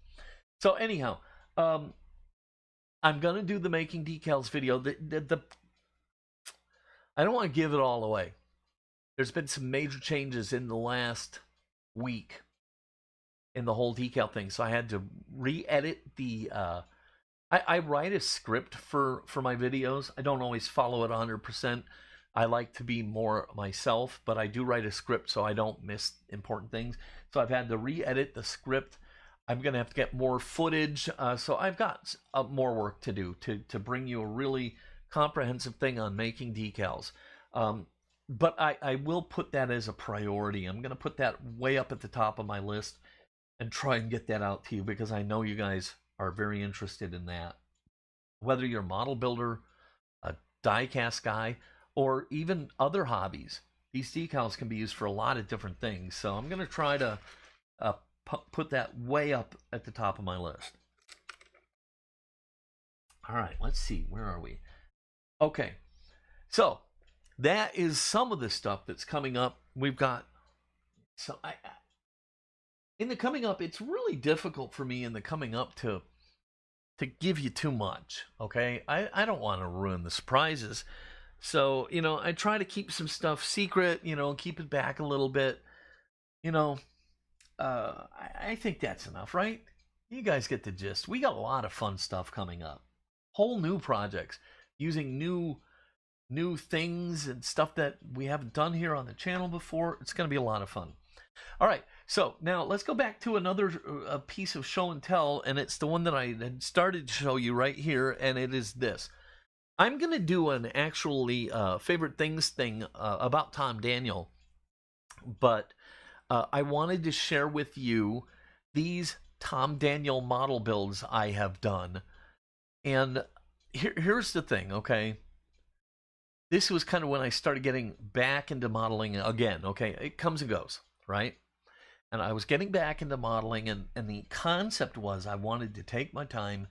So anyhow, I'm gonna do the making decals video. I don't want to give it all away. There's been some major changes in the last week in the whole decal thing, so I had to re-edit the. I write a script for my videos. I don't always follow it 100%. I like to be more myself, but I do write a script so I don't miss important things. So I've had to re-edit the script. I'm going to have to get more footage. So I've got more work to do to bring you a really comprehensive thing on making decals. But I will put that as a priority. I'm going to put that way up at the top of my list and try and get that out to you, because I know you guys are very interested in that. Whether you're a model builder, a die-cast guy, or even other hobbies, these decals can be used for a lot of different things. So I'm going to try to put that way up at the top of my list. All right, let's see. Where are we? Okay, so that is some of the stuff that's coming up. We've got, so in the coming up, it's really difficult for me in the coming up to give you too much, okay? I don't want to ruin the surprises. So, you know, I try to keep some stuff secret, you know, keep it back a little bit. You know, I think that's enough, right? You guys get the gist. We got a lot of fun stuff coming up. Whole new projects using new things and stuff that we haven't done here on the channel before. It's going to be a lot of fun. All right, so now let's go back to another piece of show and tell, and it's the one that I had started to show you right here, and it is this. I'm going to do an actually favorite things thing about Tom Daniel, but I wanted to share with you these Tom Daniel model builds I have done. And here's the thing, okay? This was kind of when I started getting back into modeling again, okay? It comes and goes, right? And I was getting back into modeling, and the concept was I wanted to take my time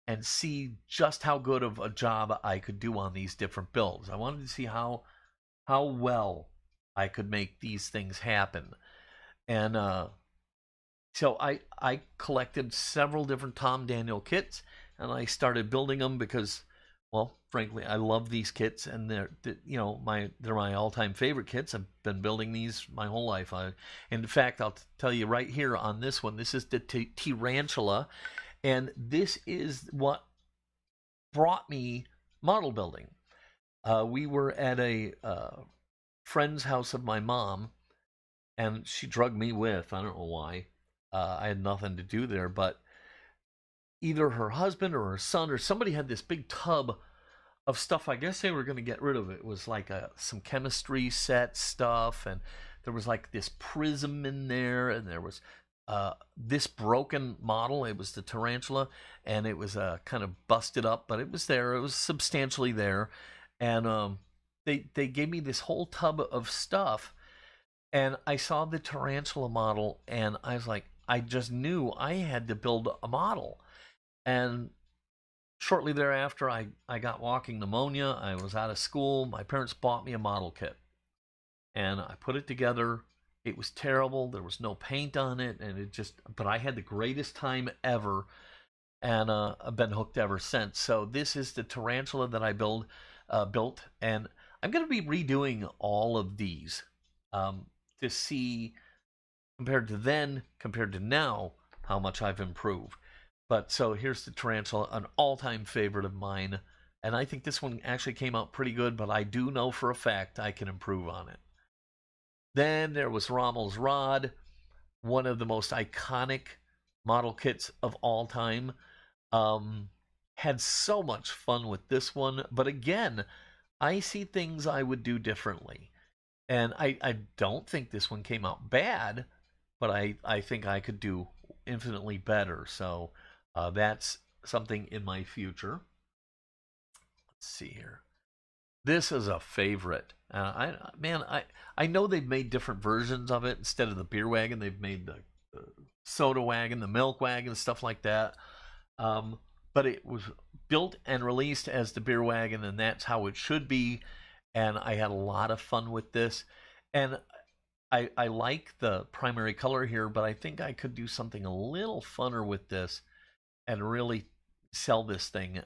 and see just how good of a job I could do on these different builds. I wanted to see how well I could make these things happen. And so I collected several different Tom Daniel kits, and I started building them because, well, frankly, I love these kits, and they're my all-time favorite kits. I've been building these my whole life. In fact, I'll tell you right here on this one, this is the Tarantula, and this is what brought me model building. We were at a friend's house of my mom, and she drugged me with. I don't know why. I had nothing to do there, but either her husband or her son or somebody had this big tub of stuff. I guess they were going to get rid of it. It was like some chemistry set stuff, and there was like this prism in there, and there was this broken model. It was the Tarantula, and it was kind of busted up, but it was there. It was substantially there, and they gave me this whole tub of stuff, and I saw the Tarantula model, and I was like, I just knew I had to build a model. And shortly thereafter, I got walking pneumonia. I was out of school. My parents bought me a model kit, and I put it together. It was terrible. There was no paint on it, and but I had the greatest time ever, and I've been hooked ever since. So this is the Tarantula that I built, and I'm going to be redoing all of these to see compared to then, compared to now, how much I've improved. But so here's the Tarantula, an all-time favorite of mine. And I think this one actually came out pretty good, but I do know for a fact I can improve on it. Then there was Rommel's Rod, one of the most iconic model kits of all time. Had so much fun with this one, but again, I see things I would do differently. And I don't think this one came out bad, but I think I could do infinitely better. So that's something in my future. Let's see here. This is a favorite. I know they've made different versions of it. Instead of the beer wagon, they've made the soda wagon, the milk wagon, stuff like that. But it was built and released as the beer wagon, and that's how it should be. And I had a lot of fun with this. And I like the primary color here, but I think I could do something a little funner with this and really sell this thing.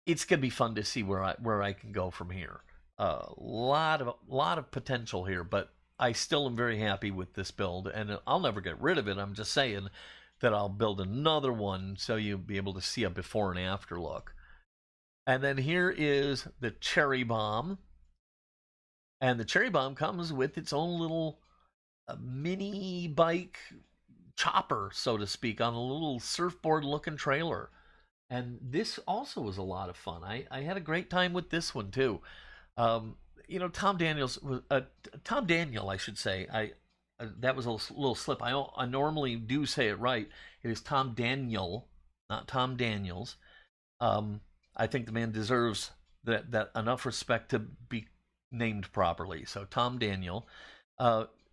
It's gonna be fun to see where I can go from here. A lot of potential here, but I still am very happy with this build, and I'll never get rid of it. I'm just saying that I'll build another one so you'll be able to see a before and after look. And then here is the Cherry Bomb. And the Cherry Bomb comes with its own little mini bike chopper, so to speak, on a little surfboard looking trailer. And this also was a lot of fun. I had a great time with this one too. You know, Tom Daniel, I should say. That was a little slip. I normally do say it right. It is Tom Daniel, not Tom Daniels. I think the man deserves that enough respect to be named properly. So Tom Daniel,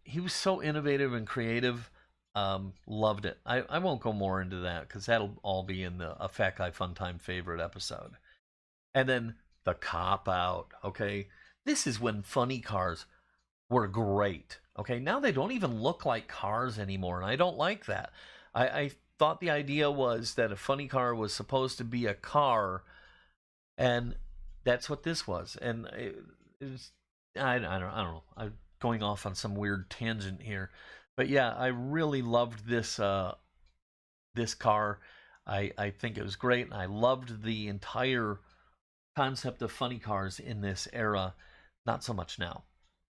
he was so innovative and creative. Loved it. I won't go more into that because that'll all be in a Fat Guy Fun Time favorite episode. And then the Cop Out. Okay, this is when funny cars were great. Okay, now they don't even look like cars anymore, and I don't like that. I thought the idea was that a funny car was supposed to be a car, and that's what this was. And it was, I don't know. I'm going off on some weird tangent here, but yeah, I really loved this this car. I think it was great, and I loved the entire concept of funny cars in this era. Not so much now,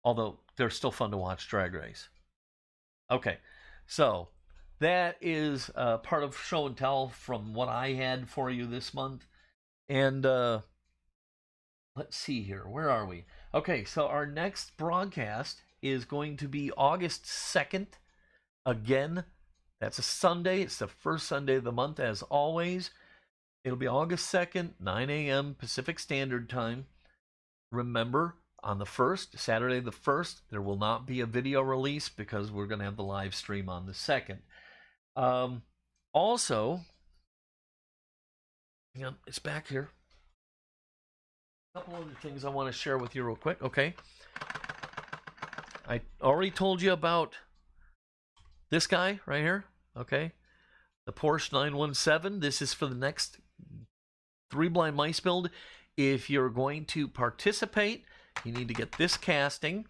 although they're still fun to watch drag race. Okay, so that is part of show and tell from what I had for you this month. And let's see here. Where are we? Okay, so our next broadcast is going to be August 2nd. Again, that's a Sunday. It's the first Sunday of the month, as always. It'll be August 2nd, 9 a.m. Pacific Standard Time. Remember, on the 1st, Saturday the 1st, there will not be a video release because we're going to have the live stream on the 2nd. Also, hang on, it's back here. A couple other things I want to share with you real quick. Okay. I already told you about this guy right here. Okay. The Porsche 917. This is for the next 3 Blind Mice build. If you're going to participate, you need to get this casting.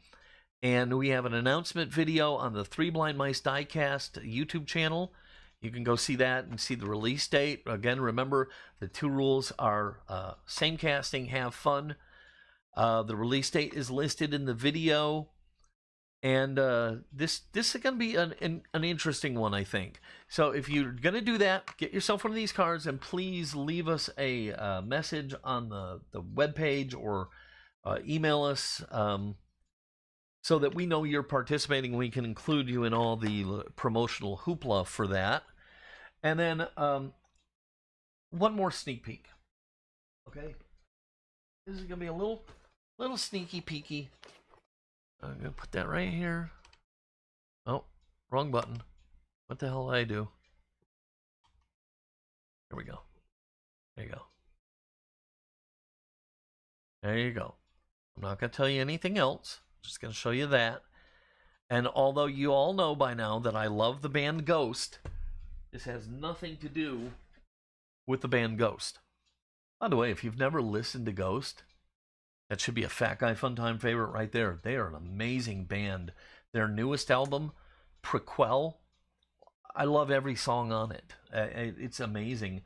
And we have an announcement video on the 3 Blind Mice Diecast YouTube channel. You can go see that and see the release date. Again, remember, the 2 rules are same casting, have fun. The release date is listed in the video. And this is going to be an interesting one, I think. So if you're going to do that, get yourself one of these cards, and please leave us a message on the webpage or email us so that we know you're participating. We can include you in all the promotional hoopla for that. And then one more sneak peek. Okay, this is gonna be a little sneaky peeky. I'm gonna put that right here. Oh, wrong button. What the hell did I do? Here we go. There you go. There you go. I'm not gonna tell you anything else. Just going to show you that. And although you all know by now that I love the band Ghost, this has nothing to do with the band Ghost. By the way, if you've never listened to Ghost, That should be a Fat Guy Fun Time favorite right there. They are an amazing band. Their newest album, Prequel, I love every song on it. It's amazing.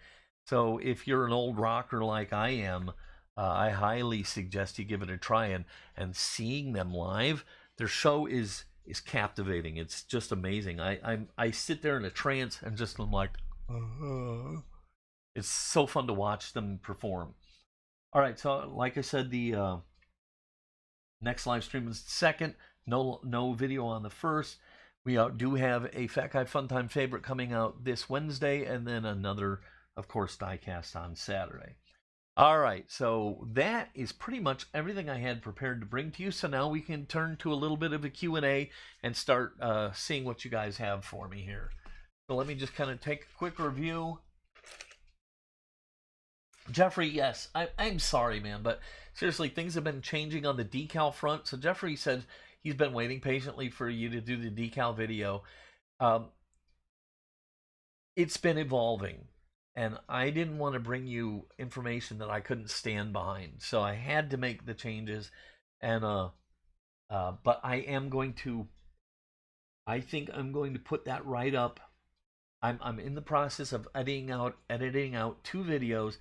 So if you're an old rocker like I am, I highly suggest you give it a try. And seeing them live, their show is captivating. It's just amazing. I sit there in a trance and just I'm like, it's so fun to watch them perform. All right, so like I said, the next live stream is the second. No video on the first. We do have a Fat Guy Fun Time favorite coming out this Wednesday, and then another, of course, diecast on Saturday. All right, so that is pretty much everything I had prepared to bring to you. So now we can turn to a little bit of a Q&A and start seeing what you guys have for me here. So let me just kind of take a quick review. Jeffrey, yes, I'm sorry, man, but seriously, things have been changing on the decal front. So Jeffrey said he's been waiting patiently for you to do the decal video. It's been evolving, and I didn't want to bring you information that I couldn't stand behind, so I had to make the changes. And but I am going to. I think I'm going to put that right up. I'm in the process of editing out 2 videos,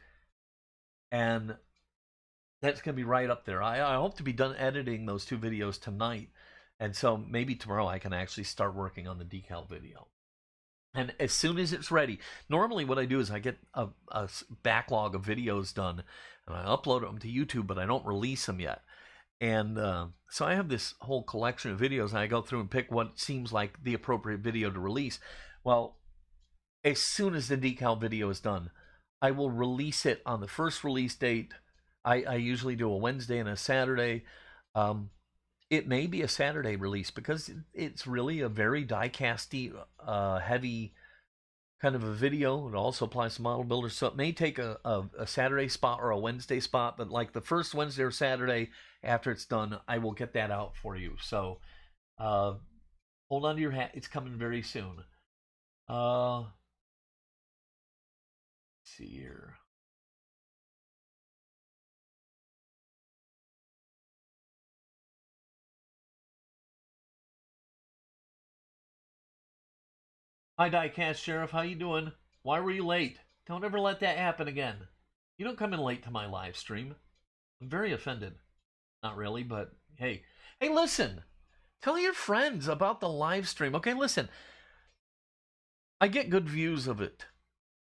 and that's going to be right up there. I hope to be done editing those 2 videos tonight, and so maybe tomorrow I can actually start working on the decal video. And as soon as it's ready, normally what I do is I get a backlog of videos done, and I upload them to YouTube, but I don't release them yet. And so I have this whole collection of videos, and I go through and pick what seems like the appropriate video to release. Well, as soon as the decal video is done, I will release it on the first release date. I usually do a Wednesday and a Saturday. It may be a Saturday release because it's really a very die-casty, heavy kind of a video. It also applies to model builders, so it may take a Saturday spot or a Wednesday spot, but like the first Wednesday or Saturday after it's done, I will get that out for you. So hold on to your hat. It's coming very soon. Let's see here. Hi, Diecast Sheriff. How you doing? Why were you late? Don't ever let that happen again. You don't come in late to my live stream. I'm very offended. Not really, but hey. Hey, listen. Tell your friends about the live stream. Okay, listen. I get good views of it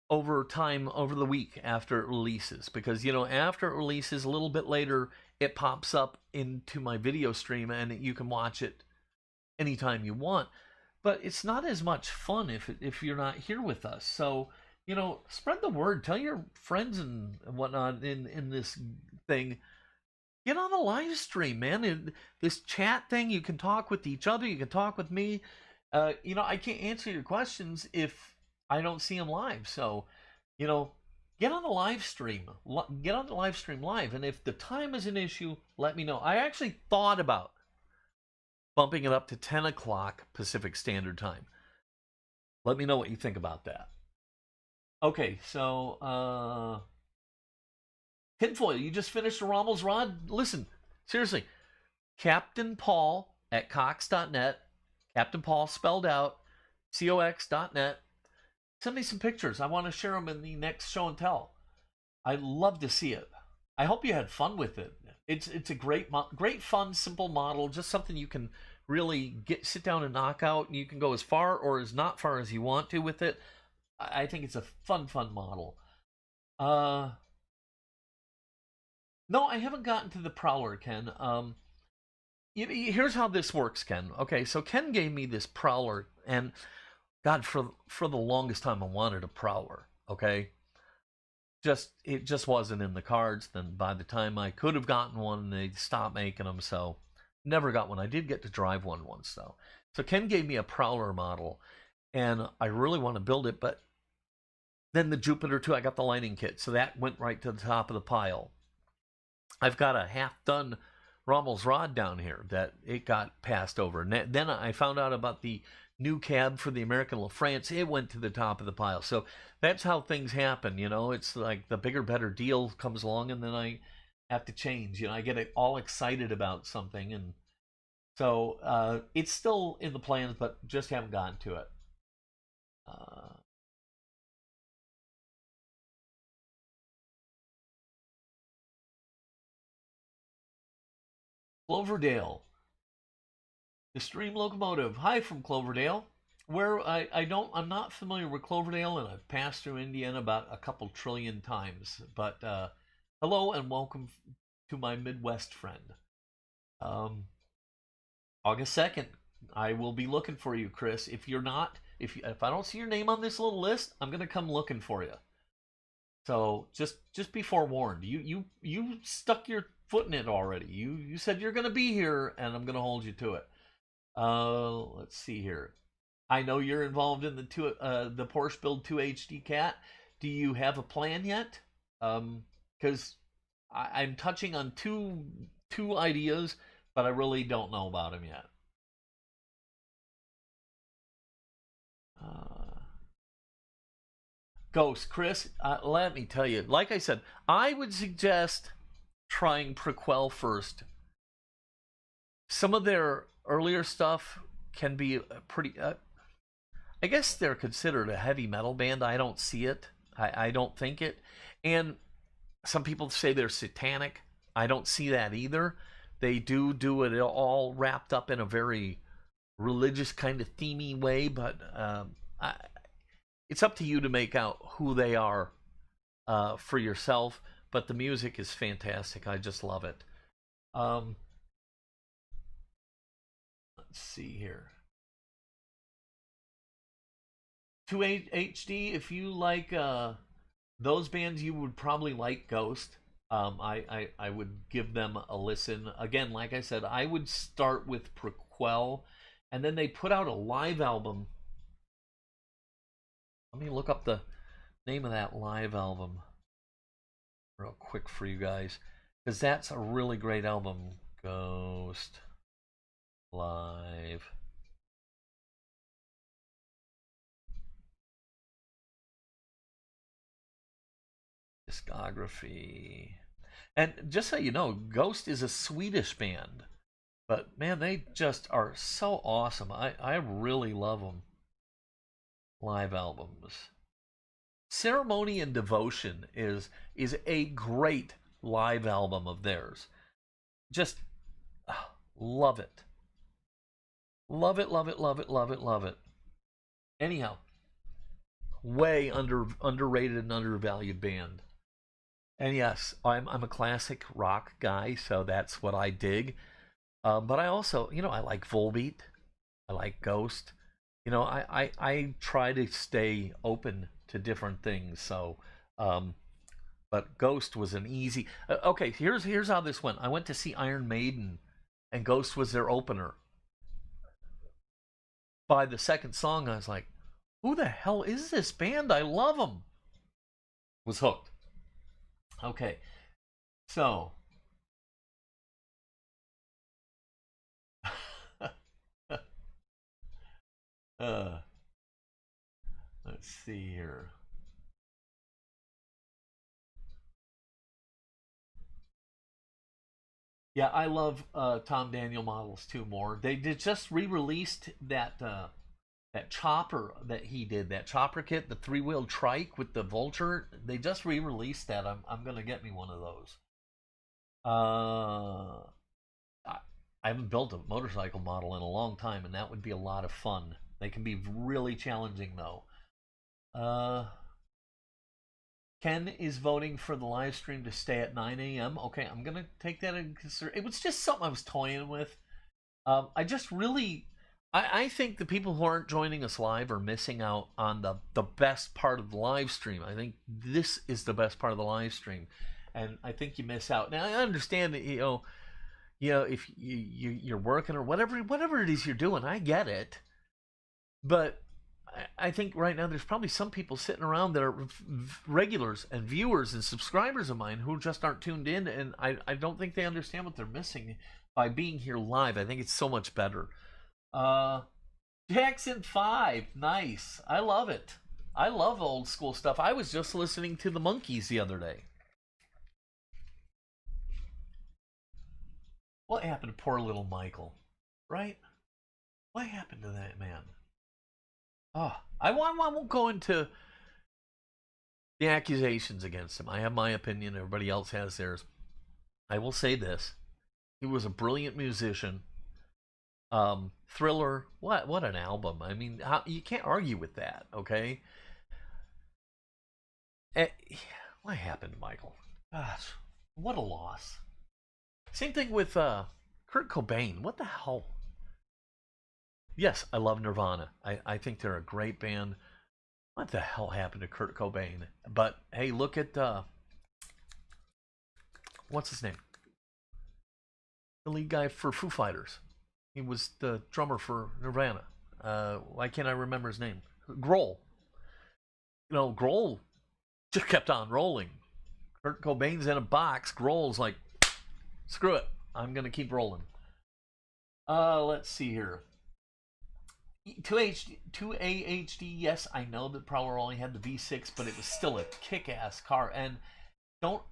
over time, over the week after it releases. Because, you know, after it releases, a little bit later, it pops up into my video stream and you can watch it anytime you want. But it's not as much fun if you're not here with us. So, you know, spread the word. Tell your friends and whatnot in this thing. Get on the live stream, man. In this chat thing, you can talk with each other. You can talk with me. You know, I can't answer your questions if I don't see them live. So, you know, get on the live stream. Get on the live stream live. And if the time is an issue, let me know. I actually thought about bumping it up to 10 o'clock Pacific Standard Time. Let me know what you think about that. Okay, so, Tinfoil, you just finished the Rommel's Rod? Listen, seriously, Captain Paul at Cox.net, Captain Paul spelled out, COX.net. Send me some pictures. I want to share them in the next show and tell. I'd love to see it. I hope you had fun with it. It's a great fun, simple model, just something you can really sit down and knock out, and you can go as far or as not far as you want to with it. I think it's a fun model. No, I haven't gotten to the Prowler, Ken. Here's how this works, Ken. Okay, so Ken gave me this Prowler, and God, for the longest time I wanted a Prowler, okay? It just wasn't in the cards. Then by the time I could have gotten one, they stopped making them, so never got one. I did get to drive one once, though. So Ken gave me a Prowler model, and I really want to build it, but then the Jupiter 2, I got the lining kit, so that went right to the top of the pile. I've got a half-done Rommel's Rod down here that it got passed over. And then I found out about the new cab for the American LaFrance. It went to the top of the pile. So that's how things happen, you know. It's like the bigger, better deal comes along, and then I have to change. I get all excited about something, and so it's still in the plans, but just haven't gotten to it. Uh, Cloverdale, the Stream Locomotive. Hi from Cloverdale. Where I'm not familiar with Cloverdale, and I've passed through Indiana about a couple trillion times. But hello and welcome to my Midwest friend. Um, August 2nd, I will be looking for you, Chris. If you're not, if I don't see your name on this little list, I'm gonna come looking for you. So just be forewarned. You stuck your foot in it already. You said you're gonna be here, and I'm gonna hold you to it. Let's see here. I know you're involved in the Porsche Build 2 HD Cat. Do you have a plan yet? Because I'm touching on two ideas, but I really don't know about them yet. Uh, Ghost, Chris, let me tell you. Like I said, I would suggest trying Prequel first. Some of their earlier stuff can be pretty. I guess they're considered a heavy metal band. I don't see it. I don't think it. And some people say they're satanic. I don't see that either. They do it all wrapped up in a very religious kind of themey way, but it's up to you to make out who they are for yourself. But the music is fantastic. I just love it. Let's see here. 2HD, if you like those bands, you would probably like Ghost. I would give them a listen. Again, like I said, I would start with Prequel, and then they put out a live album. Let me look up the name of that live album real quick for you guys, because that's a really great album. Ghost Live. Discography. And just so you know, Ghost is a Swedish band. But man, they just are so awesome. I really love them. Live albums. Ceremony and Devotion is a great live album of theirs. Just love it. Love it, love it, love it, love it, love it. Anyhow, way underrated and undervalued band. And yes, I'm a classic rock guy, so that's what I dig. But I also, I like Volbeat. I like Ghost. I try to stay open to different things. So, but Ghost was an easy. Okay, here's how this went. I went to see Iron Maiden, and Ghost was their opener. By the second song, I was like, "Who the hell is this band? I love them." Was hooked. Okay, so uh, let's see here. Yeah, I love Tom Daniel Models 2 more. They did just re-released that chopper that he did, that chopper kit, the three-wheel trike with the Vulture. They just re-released that. I'm gonna get me one of those. I, I haven't built a motorcycle model in a long time, and that would be a lot of fun. They can be really challenging though. Uh, Ken is voting for the live stream to stay at 9 a.m. Okay, I'm gonna take that into consideration. It was just something I was toying with. I just really, I think the people who aren't joining us live are missing out on the best part of the live stream. I think this is the best part of the live stream, and I think you miss out. Now I understand that if you're working or whatever it is you're doing, I get it, but I think right now there's probably some people sitting around that are regulars and viewers and subscribers of mine who just aren't tuned in, and I don't think they understand what they're missing by being here live. I think it's so much better. Uh, Jackson 5, nice. I love it. I love old school stuff. I was just listening to the Monkees the other day. What happened to poor little Michael? Right? What happened to that man? Oh, I won't go into the accusations against him. I have my opinion. Everybody else has theirs. I will say this: he was a brilliant musician. Thriller, what an album! I mean, you can't argue with that. Okay, eh, what happened to Michael? Gosh, what a loss. Same thing with Kurt Cobain. What the hell? Yes, I love Nirvana. I think they're a great band. What the hell happened to Kurt Cobain? But hey, look at what's his name? The lead guy for Foo Fighters. He was the drummer for Nirvana. Why can't I remember his name? Grohl. Grohl just kept on rolling. Kurt Cobain's in a box. Grohl's like, screw it. I'm going to keep rolling. Let's see here. 2AHD, yes, I know that Prowler only had the V6, but it was still a kick-ass car. And don't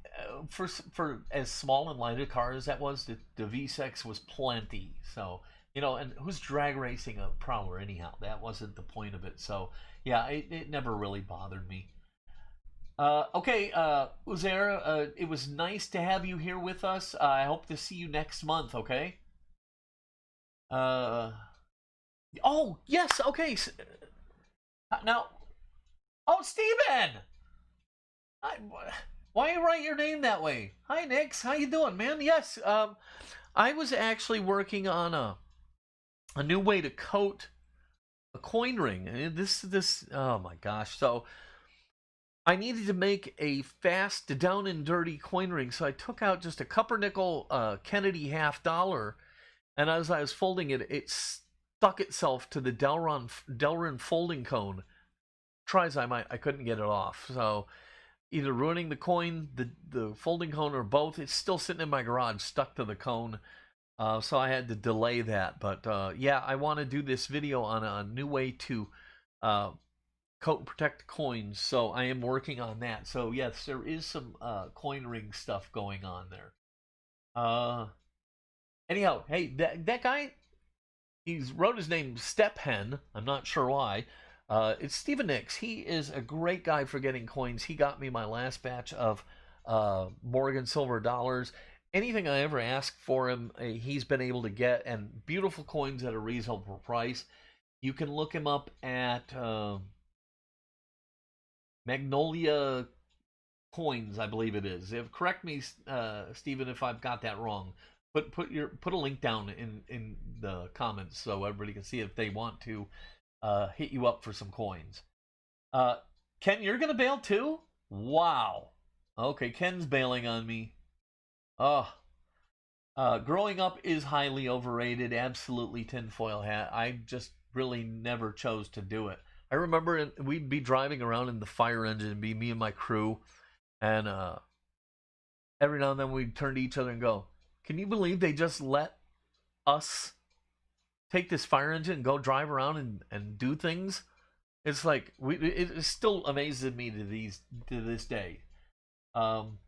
for as small and light a car as that was, the V6 was plenty. So and who's drag racing a Prowler anyhow? That wasn't the point of it. So yeah, it never really bothered me. Okay, Uzair, it was nice to have you here with us. I hope to see you next month. Okay. Uh, oh yes. Okay. Now, oh Steven! I, why you write your name that way? Hi, Nix. How you doing, man? Yes. I was actually working on a new way to coat a coin ring. And this. Oh my gosh. So I needed to make a fast, down and dirty coin ring. So I took out just a Cuppernickel Kennedy $50, and as I was folding it, it stuck itself to the Delrin folding cone. Try as I might, I couldn't get it off. So either ruining the coin, the folding cone, or both. It's still sitting in my garage, stuck to the cone. So I had to delay that. But yeah, I want to do this video on a new way to coat and protect coins. So I am working on that. So yes, there is some coin ring stuff going on there. Anyhow, hey, that guy, he's wrote his name Stephen. I'm not sure why. It's Stephen Nix. He is a great guy for getting coins. He got me my last batch of Morgan silver dollars. Anything I ever asked for him, he's been able to get, and beautiful coins at a reasonable price. You can look him up at Magnolia Coins, I believe it is. Correct me, Stephen, if I've got that wrong. Put a link down in the comments so everybody can see if they want to hit you up for some coins. Ken, you're gonna bail too? Wow. Okay, Ken's bailing on me. Oh, growing up is highly overrated. Absolutely tinfoil hat. I just really never chose to do it. I remember we'd be driving around in the fire engine, and be me and my crew, and every now and then we'd turn to each other and go, "Can you believe they just let us take this fire engine and go drive around and do things?" It's like it still amazes me to this day. Um,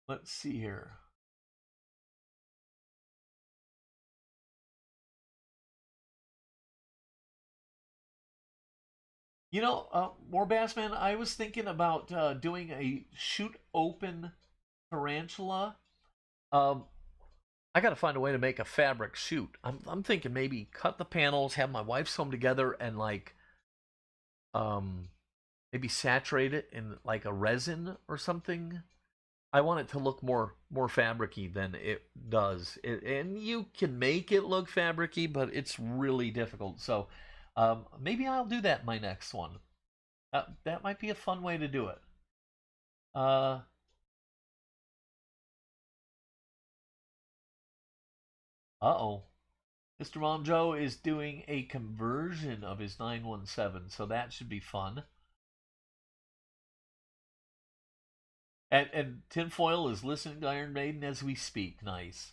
let's see here. More Bassman, I was thinking about doing a shoot open tarantula. Um, I got to find a way to make a fabric shoot. I'm thinking maybe cut the panels, have my wife sew them together, and like um, maybe saturate it in like a resin or something. I want it to look more fabricy than it does. And you can make it look fabricy, but it's really difficult. So maybe I'll do that in my next one. That might be a fun way to do it. Uh oh. Mr. Mom Joe is doing a conversion of his 917, so that should be fun. And Tinfoil is listening to Iron Maiden as we speak. Nice.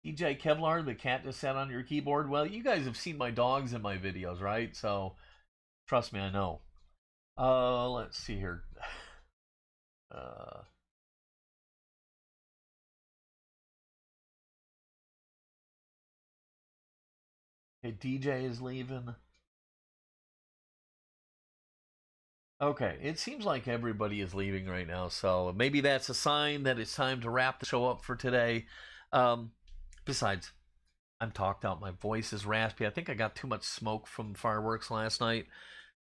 DJ Kevlar, the cat just sat on your keyboard. Well, you guys have seen my dogs in my videos, right? So trust me, I know. Let's see here. Uh, Okay, DJ is leaving. Okay, it seems like everybody is leaving right now, so maybe that's a sign that it's time to wrap the show up for today. Um, Besides, I'm talked out. My voice is raspy. I think I got too much smoke from fireworks last night,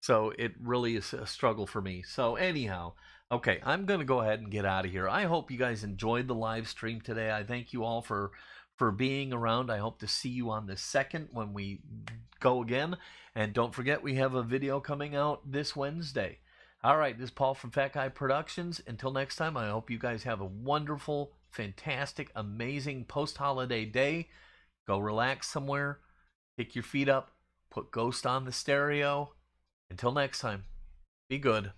so it really is a struggle for me. So anyhow, okay, I'm gonna go ahead and get out of here. I hope you guys enjoyed the live stream today. I thank you all for being around. I hope to see you on the second when we go again. And don't forget, we have a video coming out this Wednesday. All right, this is Paul from Fat Guy Productions. Until next time, I hope you guys have a wonderful, fantastic, amazing post-holiday day. Go relax somewhere, kick your feet up, put Ghost on the stereo. Until next time, be good.